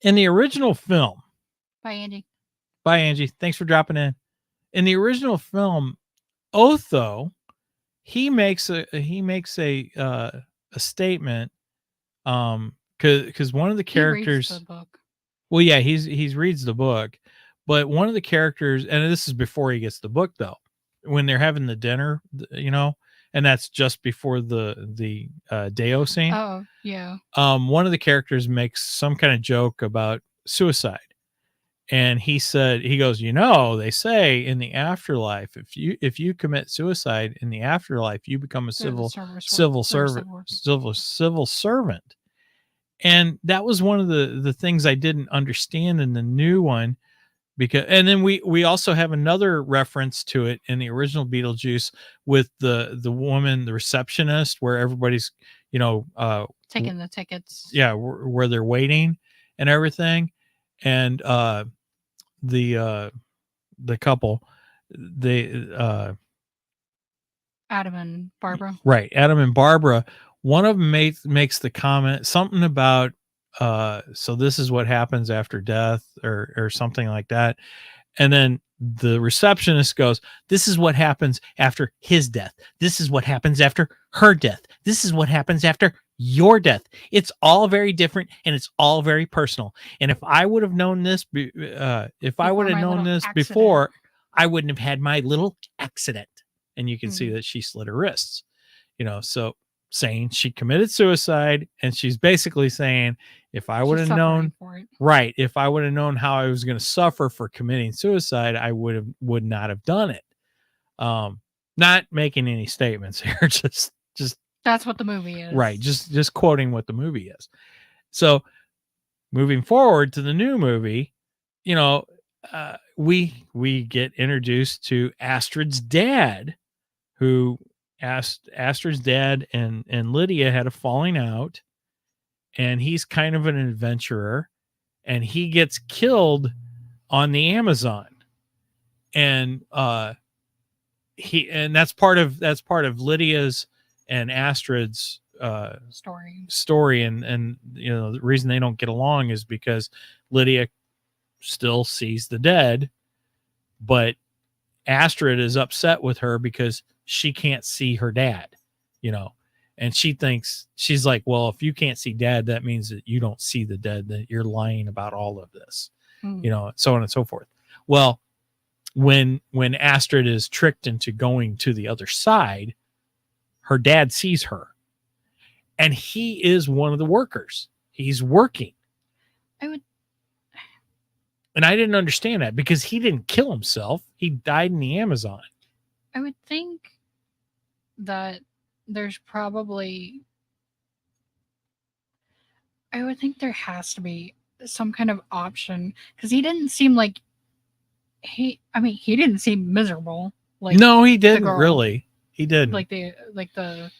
Speaker 1: in the original film,
Speaker 3: Bye,
Speaker 1: Angie. Thanks for dropping in. In the original film, Otho, he makes a statement, because one of the characters.
Speaker 3: He reads the book.
Speaker 1: Well, yeah, he reads the book, but one of the characters, and this is before he gets the book though, when they're having the dinner, and that's just before the Deo scene.
Speaker 3: Oh, yeah.
Speaker 1: One of the characters makes some kind of joke about suicide. And he goes, they say in the afterlife, if you commit suicide in the afterlife, you become a civil servant. And that was one of the things I didn't understand in the new one, and then we also have another reference to it in the original Beetlejuice with the woman, the receptionist, where everybody's,
Speaker 3: taking the tickets.
Speaker 1: Yeah. Where they're waiting and everything. And, the couple,
Speaker 3: Adam and Barbara.
Speaker 1: Right. Adam and Barbara. One of them makes the comment, something about, so this is what happens after death or something like that. And then the receptionist goes, this is what happens after his death. This is what happens after her death. This is what happens after your death. It's all very different and it's all very personal. And if I would have known this, before, I wouldn't have had my little accident. And you can see that she slit her wrists, so saying she committed suicide, and she's basically saying, if I would
Speaker 3: She's
Speaker 1: have known,
Speaker 3: suffering for it.
Speaker 1: right, if I would have known how I was going to suffer for committing suicide, I would not have done it. Not making any statements here, just
Speaker 3: That's what the movie is.
Speaker 1: right, just quoting what the movie is. So moving forward to the new movie, you know, we get introduced to Astrid's dad, who Astrid's dad and Lydia had a falling out, and he's kind of an adventurer, and he gets killed on the Amazon, and that's part of Lydia's and Astrid's story, and you know, the reason they don't get along is because Lydia still sees the dead, but Astrid is upset with her because she can't see her dad, you know, and she's like, well, if you can't see dad, that means that you don't see the dead, that you're lying about all of this, you know, so on and so forth. Well, when Astrid is tricked into going to the other side, her dad sees her, and he is one of the workers. He's working. And I didn't understand that, because he didn't kill himself. He died in the Amazon.
Speaker 3: I would think that there's probably, I would think there has to be some kind of option, because he didn't seem like he didn't seem miserable. Like,
Speaker 1: no, he didn't really. He didn't.
Speaker 3: Like the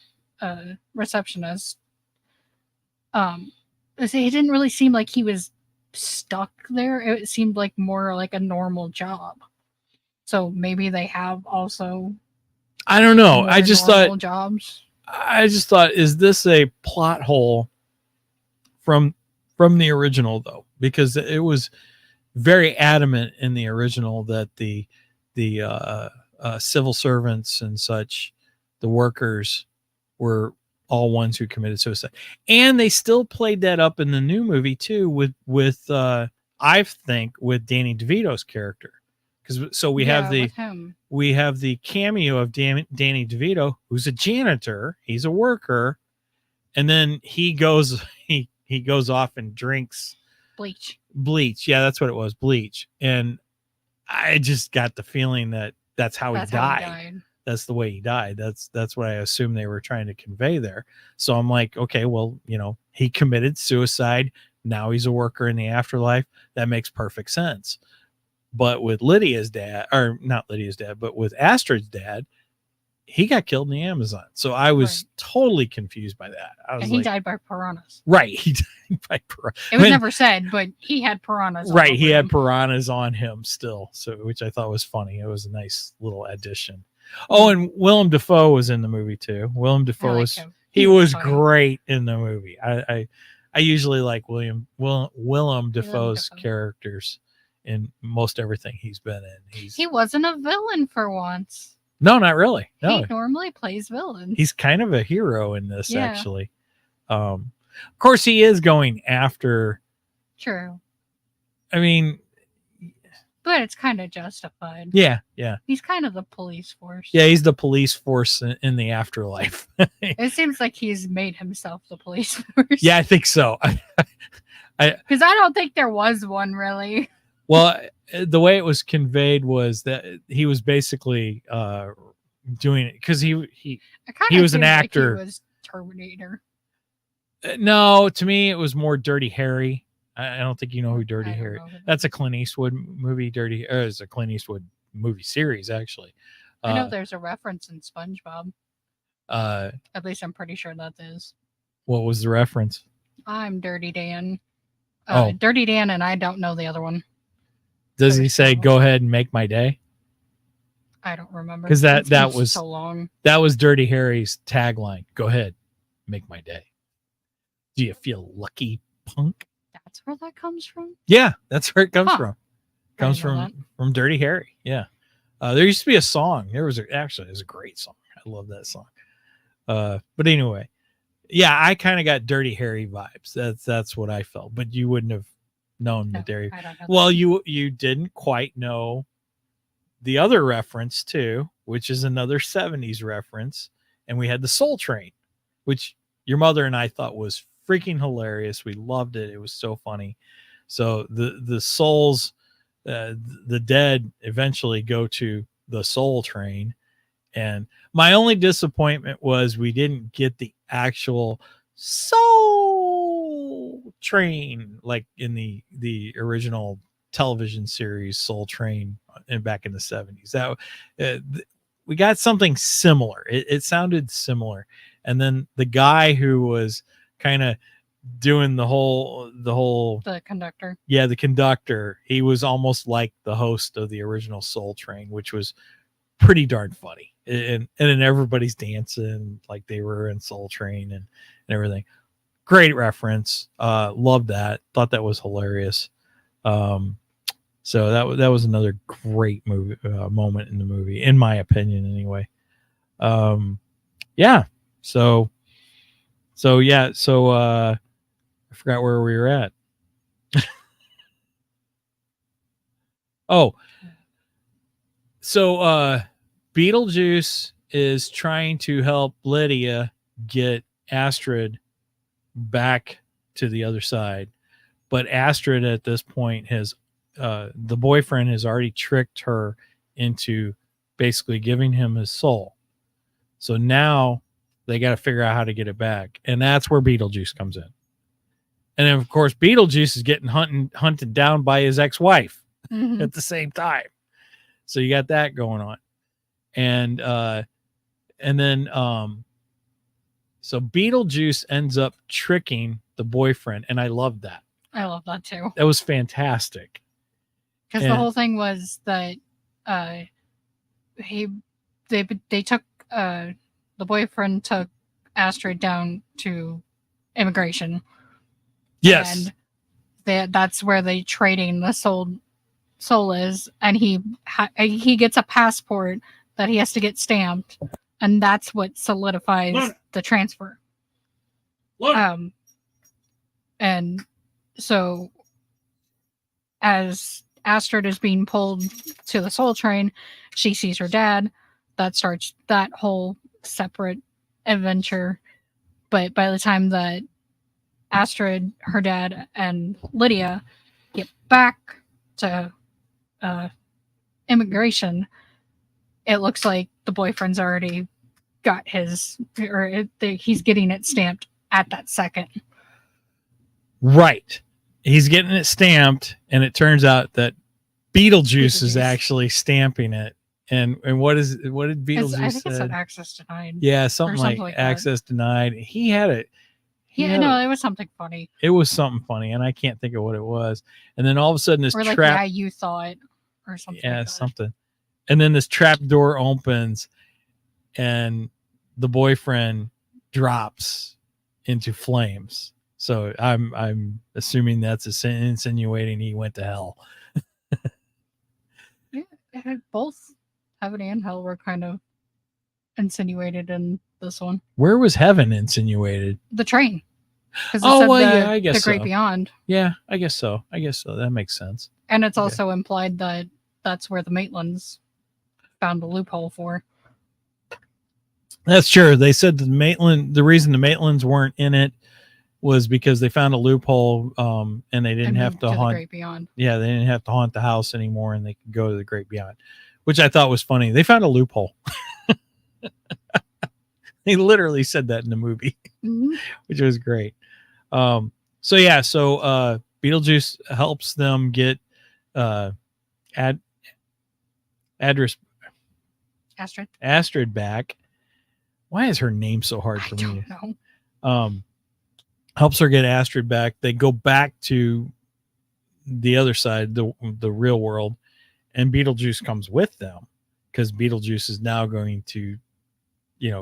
Speaker 3: receptionist. He didn't really seem like he was stuck there. It seemed like more like a normal job. So maybe they have also,
Speaker 1: I don't know. I just thought
Speaker 3: jobs.
Speaker 1: Is this a plot hole from the original, though? Because it was very adamant in the original that the civil servants and such, the workers, were all ones who committed suicide, and they still played that up in the new movie too, with I think with Danny DeVito's character, because so we have the cameo of Danny DeVito, who's a janitor, he's a worker, and then he goes off and drinks bleach. Yeah, that's what it was, bleach. And I just got the feeling that that's how he died. That's the way he died. That's what I assume they were trying to convey there. So I'm like, okay, well, you know, he committed suicide. Now he's a worker in the afterlife. That makes perfect sense. But with Lydia's dad, or not Lydia's dad, but with Astrid's dad, he got killed in the Amazon. So I was totally confused by that. I was
Speaker 3: and he died by piranhas.
Speaker 1: Right. He died by piranhas.
Speaker 3: It was never said, but he had piranhas.
Speaker 1: Right. He had piranhas on him still. So, which I thought was funny. It was a nice little addition. Oh, and Willem Dafoe was in the movie too. Willem Dafoe was great in the movie. I usually like Willem Dafoe's characters in most everything he's been in. He
Speaker 3: wasn't a villain for once.
Speaker 1: No, not really. No.
Speaker 3: He normally plays villains.
Speaker 1: He's kind of a hero in this, actually. Of course, he is going after.
Speaker 3: True.
Speaker 1: I mean,
Speaker 3: but it's kind of justified.
Speaker 1: Yeah.
Speaker 3: He's kind of the police force.
Speaker 1: Yeah, he's the police force in the afterlife.
Speaker 3: It seems like he's made himself the police force.
Speaker 1: Yeah, I think so.
Speaker 3: Because I don't think there was one, really.
Speaker 1: Well, the way it was conveyed was that he was basically doing it because he was an actor.
Speaker 3: Like he was Terminator.
Speaker 1: No, to me, it was more Dirty Harry. I don't think you know who Dirty Harry. That's a Clint Eastwood movie. It's a Clint Eastwood movie series, actually.
Speaker 3: I know there's a reference in SpongeBob. At least I'm pretty sure that is.
Speaker 1: What was the reference?
Speaker 3: I'm Dirty Dan. Dirty Dan, and I don't know the other one.
Speaker 1: Does he say, "Go ahead and make my day"?
Speaker 3: I don't remember.
Speaker 1: Because that was
Speaker 3: so long.
Speaker 1: That was Dirty Harry's tagline. Go ahead, make my day. Do you feel lucky, punk?
Speaker 3: That's where that comes from?
Speaker 1: Yeah, that's where it comes from. It comes from Dirty Harry. Yeah. There used to be a song. It was a great song. I love that song. But anyway, yeah, I kind of got Dirty Harry vibes. That's what I felt. But you wouldn't have known the Dirty. Well, you didn't quite know the other reference too, which is another 70s reference. And we had the Soul Train. which your mother and I thought was freaking hilarious. We loved it. It was so funny. So the souls, the dead eventually go to the soul train. And my only disappointment was we didn't get the actual soul train like in the original television series Soul Train and back in the 70s. That we got something similar. It sounded similar. And then the guy who was kind of doing the
Speaker 3: conductor.
Speaker 1: Yeah, the conductor. He was almost like the host of the original Soul Train, which was pretty darn funny. And then everybody's dancing like they were in Soul Train and everything. Great reference. Loved that. Thought that was hilarious. So that was another great movie moment in the movie, in my opinion, anyway. Yeah. So I forgot where we were at. So Beetlejuice is trying to help Lydia get Astrid back to the other side, but Astrid at this point has the boyfriend has already tricked her into basically giving him his soul. So now they got to figure out how to get it back, and that's where Beetlejuice comes in. And then, of course, Beetlejuice is getting hunted down by his ex-wife at the same time. So you got that going on. And then so Beetlejuice ends up tricking the boyfriend, and I love that.
Speaker 3: I love that too.
Speaker 1: That was fantastic.
Speaker 3: Because the whole thing was that they took the boyfriend took Astrid down to immigration.
Speaker 1: Yes.
Speaker 3: And that's where the trading the soul is, and he gets a passport that he has to get stamped, and that's what solidifies the transfer. And so as Astrid is being pulled to the soul train, she sees her dad. That starts that whole separate adventure. But by the time that Astrid, her dad, and Lydia get back to immigration, it looks like the boyfriend's already got he's getting it stamped at that second.
Speaker 1: Right. He's getting it stamped, and it turns out that Beetlejuice is actually stamping it. And what did Beetlejuice say?
Speaker 3: I think it said access denied.
Speaker 1: Yeah, something like access denied. He had it.
Speaker 3: It was something funny.
Speaker 1: It was something funny, and I can't think of what it was. And then all of a sudden this
Speaker 3: trap. Yeah, you thought, or something.
Speaker 1: Yeah,
Speaker 3: like
Speaker 1: something. And then this trap door opens, and the boyfriend drops into flames. So I'm assuming that's insinuating he went to hell.
Speaker 3: Yeah, both heaven and hell were kind of insinuated in this one.
Speaker 1: Where was heaven insinuated?
Speaker 3: The train.
Speaker 1: Yeah, I guess
Speaker 3: the Great Beyond.
Speaker 1: Yeah, I guess so. That makes sense.
Speaker 3: And it's also implied that that's where the Maitlands found the loophole for.
Speaker 1: That's true. They said the reason the Maitlands weren't in it was because they found a loophole, and they didn't have to haunt.
Speaker 3: The Great Beyond.
Speaker 1: Yeah, they didn't have to haunt the house anymore, and they could go to the Great Beyond, which I thought was funny. They found a loophole. They literally said that in the movie, which was great. So Beetlejuice helps them get Astrid back. Why is her name so hard for me?
Speaker 3: I don't know.
Speaker 1: Helps her get Astrid back. They go back to the other side, the real world, and Beetlejuice comes with them because Beetlejuice is now going to,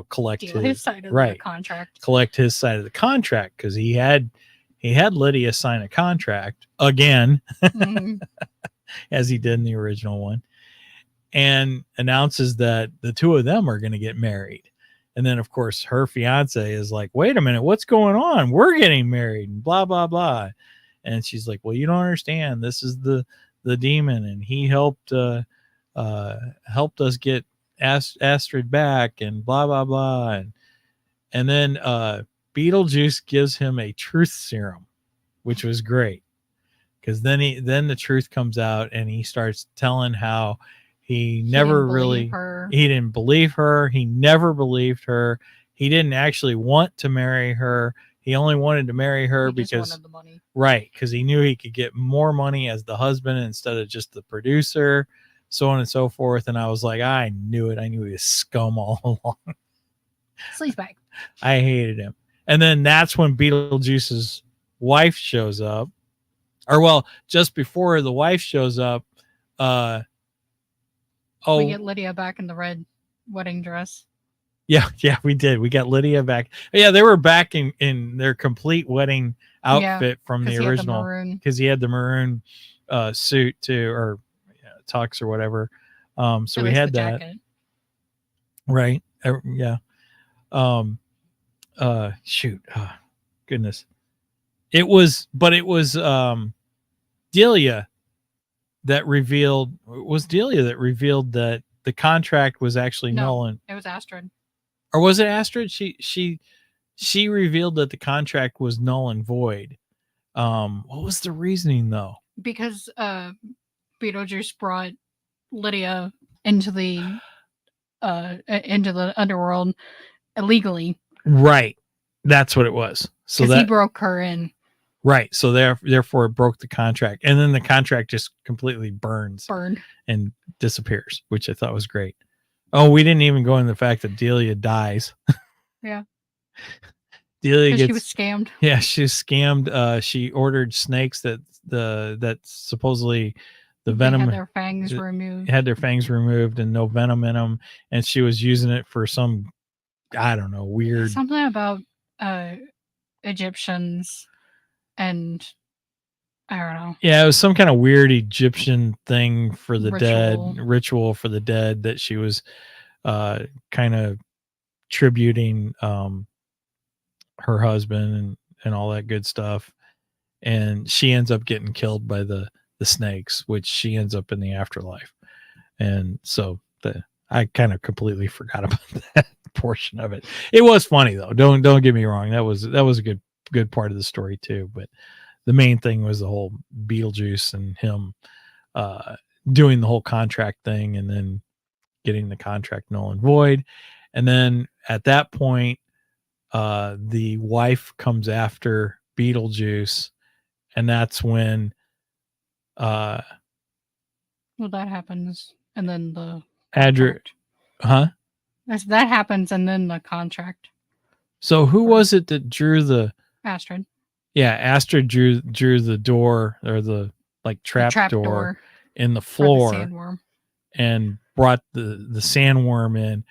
Speaker 1: collect
Speaker 3: his side of the contract.
Speaker 1: Collect his side of the contract because he had Lydia sign a contract again, as he did in the original one, and announces that the two of them are going to get married. And then, of course, her fiance is like, wait a minute, what's going on? We're getting married and blah, blah, blah. And she's like, well, you don't understand. This is the demon. And he helped us get Astrid back and blah, blah, blah. And then Beetlejuice gives him a truth serum, which was great. Because then the truth comes out and he starts telling how he never really he didn't believe her. He never believed her. He didn't actually want to marry her. He only wanted to marry her because
Speaker 3: wanted the money.
Speaker 1: Right, because he knew he could get more money as the husband instead of just the producer, so on and so forth. And I was like, I knew it. I knew he was scum all along.
Speaker 3: Sleazebag.
Speaker 1: I hated him. And then that's when Beetlejuice's wife shows up. Or well, just before the wife shows up,
Speaker 3: We get Lydia back in the red wedding dress.
Speaker 1: Yeah, we did. We got Lydia back. Yeah, they were back in their complete wedding outfit from the original because he had the maroon suit too, or tux or whatever. So we had that. Jacket. Right. Yeah. Shoot. Goodness. It was Delia that revealed that the contract was actually null. And
Speaker 3: it was Astrid.
Speaker 1: Or was it Astrid? She revealed that the contract was null and void. What was the reasoning though?
Speaker 3: Because Beetlejuice brought Lydia into the underworld illegally.
Speaker 1: Right. That's what it was. So that
Speaker 3: he broke her in.
Speaker 1: Right. So therefore it broke the contract. And then the contract just completely burns and disappears, which I thought was great. Oh, we didn't even go into the fact that Delia dies.
Speaker 3: Yeah.
Speaker 1: Delia
Speaker 3: she was scammed.
Speaker 1: Yeah, she was scammed. She ordered snakes that supposedly the venom
Speaker 3: had their fangs removed.
Speaker 1: Had their fangs removed and no venom in them, and she was using it for some, I don't know, weird
Speaker 3: something about Egyptians and I don't know.
Speaker 1: Yeah, it was some kind of weird Egyptian thing for the ritual for the dead that she was kind of tributing her husband and all that good stuff. And she ends up getting killed by the snakes, which she ends up in the afterlife. And so I kind of completely forgot about that portion of it. It was funny though. Don't get me wrong. That was a good part of the story too. But the main thing was the whole Beetlejuice and him doing the whole contract thing and then getting the contract null and void. And then at that point, the wife comes after Beetlejuice, and that's when
Speaker 3: well, that happens, and then the that happens, and then the contract.
Speaker 1: So who was it that drew the
Speaker 3: Astrid?
Speaker 1: Yeah, Astrid drew the door or the trap door in the floor
Speaker 3: the
Speaker 1: and brought the sandworm in,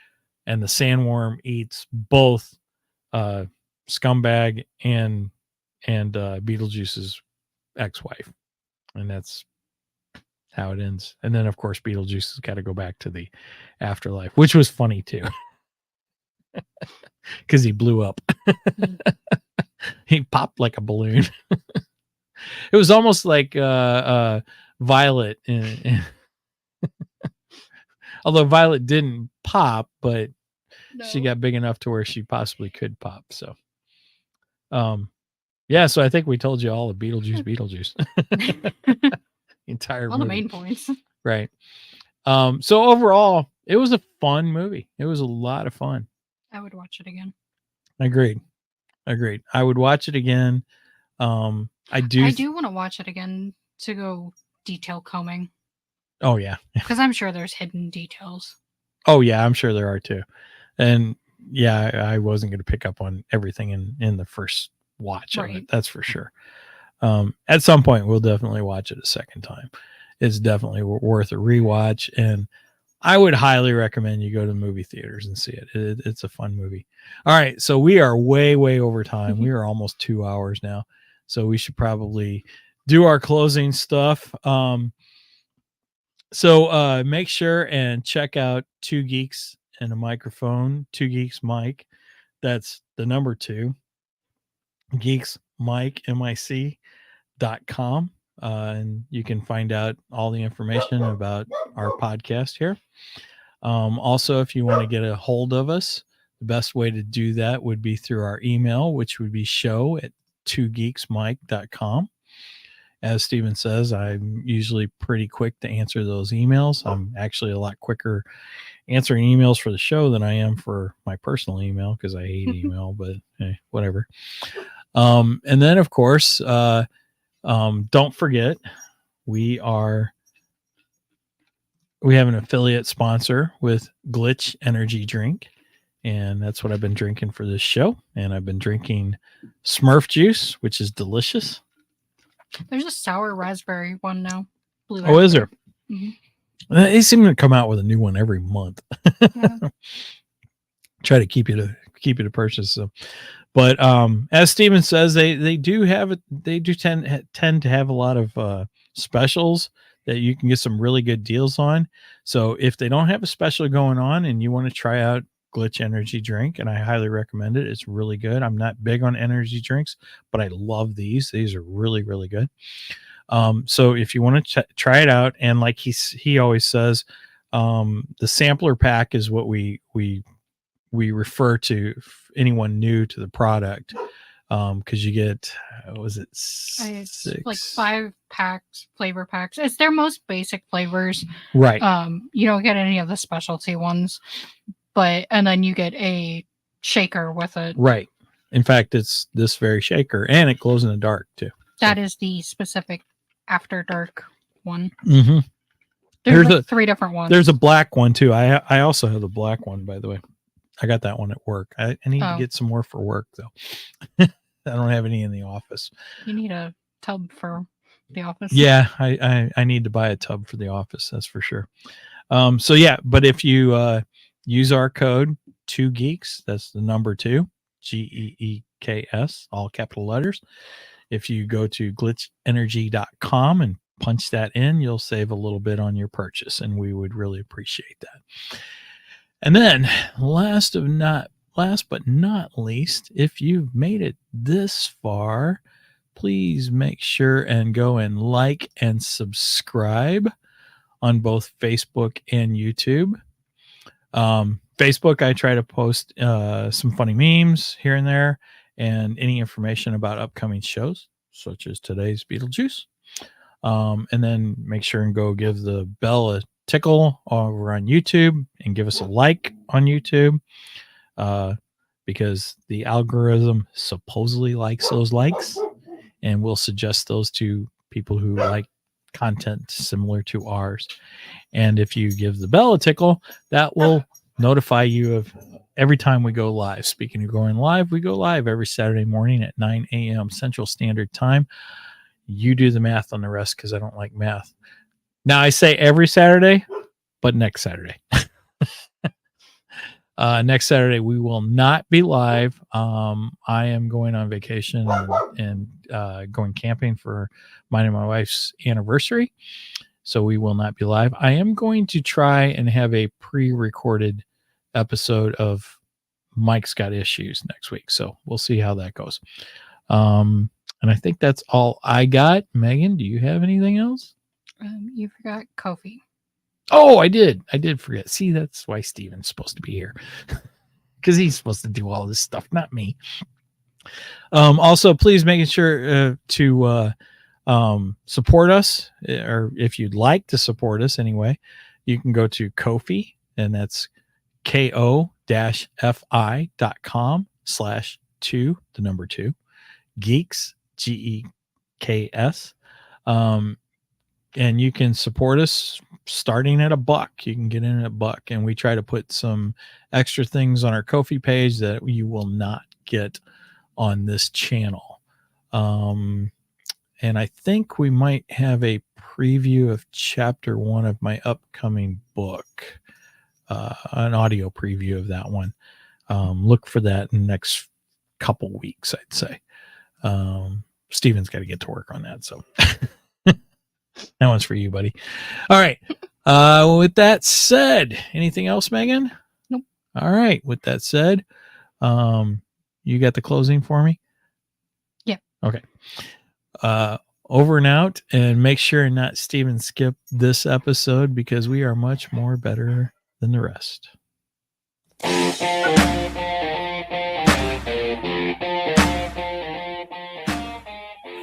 Speaker 1: and the sandworm eats both Scumbag and Beetlejuice's ex-wife, and that's how it ends. And then of course Beetlejuice has got to go back to the afterlife, which was funny too, because he blew up. He popped like a balloon. It was almost like Violet, although Violet didn't pop, but she got big enough to where she possibly could pop. So, yeah. So I think we told you all the Beetlejuice. Entire
Speaker 3: all
Speaker 1: movie.
Speaker 3: The main points,
Speaker 1: right? So overall, it was a fun movie. It was a lot of fun.
Speaker 3: I would watch it again.
Speaker 1: Agreed. I would watch it again. I do
Speaker 3: want to watch it again to go detail combing.
Speaker 1: Oh yeah.
Speaker 3: Because I'm sure there's hidden details.
Speaker 1: Oh yeah, I'm sure there are too. And yeah, I wasn't going to pick up on everything in the first watch of it. That's for sure. At some point we'll definitely watch it a second time. It's definitely worth a rewatch, and I would highly recommend you go to the movie theaters and see it. It's a fun movie. All right. So we are way over time. We are almost 2 hours now. So we should probably do our closing stuff. So make sure and check out 2 Geeks and a Microphone, 2 Geeks Mic. That's the number 2. Geeks Mic, MIC.com. And you can find out all the information about our podcast here. Also, if you want to get a hold of us, The best way to do that would be through our email, which would be show@twogeeksmike.com. As Steven says, I'm usually pretty quick to answer those emails. I'm actually a lot quicker answering emails for the show than I am for my personal email because I hate email, but whatever. And then, of course, don't forget, we have an affiliate sponsor with Glitch Energy Drink, and that's what I've been drinking for this show. And I've been drinking Smurf juice, which is delicious.
Speaker 3: There's a sour raspberry one now. Blue
Speaker 1: Oh, is there?
Speaker 3: Mm-hmm.
Speaker 1: They seem to come out with a new one every month.
Speaker 3: Yeah.
Speaker 1: Try to keep you to purchase. So, but as Steven says, they do tend to have a lot of specials that you can get some really good deals on. So if they don't have a special going on and you want to try out Glitch Energy Drink, and I highly recommend it. It's really good. I'm not big on energy drinks, but I love these. These are really, really good. So if you want to try it out, and like he always says, the sampler pack is what we refer to anyone new to the product, because you get
Speaker 3: it's like 5 packs, flavor packs. It's their most basic flavors,
Speaker 1: right?
Speaker 3: You don't get any of the specialty ones, and then you get a shaker with it,
Speaker 1: right? In fact, it's this very shaker, and it glows in the dark too.
Speaker 3: That is the specific After Dark one.
Speaker 1: Mm-hmm.
Speaker 3: There's like 3 different ones.
Speaker 1: There's a black one too. I also have the black one, by the way. I got that one at work. I need to get some more for work though. I don't have any in the office.
Speaker 3: You need a tub for the office.
Speaker 1: Yeah, I need to buy a tub for the office. That's for sure. So yeah, but if you use our code 2geeks, that's the number 2, GEEKS, all capital letters. If you go to glitchenergy.com and punch that in, you'll save a little bit on your purchase, and we would really appreciate that. And then last but not least, if you've made it this far, please make sure and go and like and subscribe on both Facebook and YouTube. Facebook, I try to post some funny memes here and there, and any information about upcoming shows, such as today's Beetlejuice. And then make sure and go give the bell a tickle over on YouTube and give us a like on YouTube, because the algorithm supposedly likes those likes and will suggest those to people who like content similar to ours. And if you give the bell a tickle, that will notify you of every time we go live. Speaking of going live, we go live every Saturday morning at 9 a.m. Central Standard Time. You do the math on the rest, because I don't like math. Now, I say every Saturday, but next Saturday. Next Saturday, we will not be live. I am going on vacation and going camping for mine and my wife's anniversary. So we will not be live. I am going to try and have a pre-recorded episode of Mike's Got Issues next week. So we'll see how that goes. And I think that's all I got. Megan, do you have anything else?
Speaker 3: You forgot Kofi.
Speaker 1: Oh, I did forget. See, that's why Steven's supposed to be here, because he's supposed to do all this stuff, not me. Also, please make sure to support us, or if you'd like to support us anyway, you can go to Ko-fi, and that's ko-fi.com/2 geeks, GEKS. And you can support us starting at $1. You can get in at $1, and we try to put some extra things on our Ko-fi page that you will not get on this channel. And I think we might have a preview of chapter 1 of my upcoming book, an audio preview of that one. Look for that in the next couple weeks, I'd say. Steven's got to get to work on that, so that one's for you, buddy. All right. With that said, anything else, Megan?
Speaker 3: Nope.
Speaker 1: All right. With that said, you got the closing for me?
Speaker 3: Yeah.
Speaker 1: Okay. Over and out, and make sure and not Steven skip this episode, because we are much more better than the rest.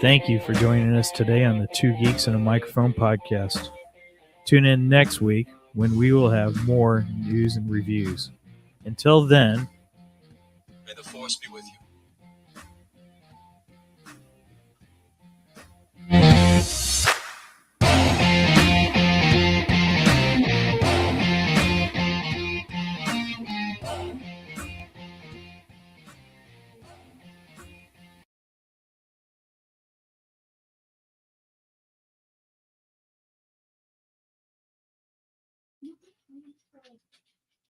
Speaker 1: Thank you for joining us today on the Two Geeks and a Microphone podcast. Tune in next week when we will have more news and reviews. Until then,
Speaker 2: May the force be with you.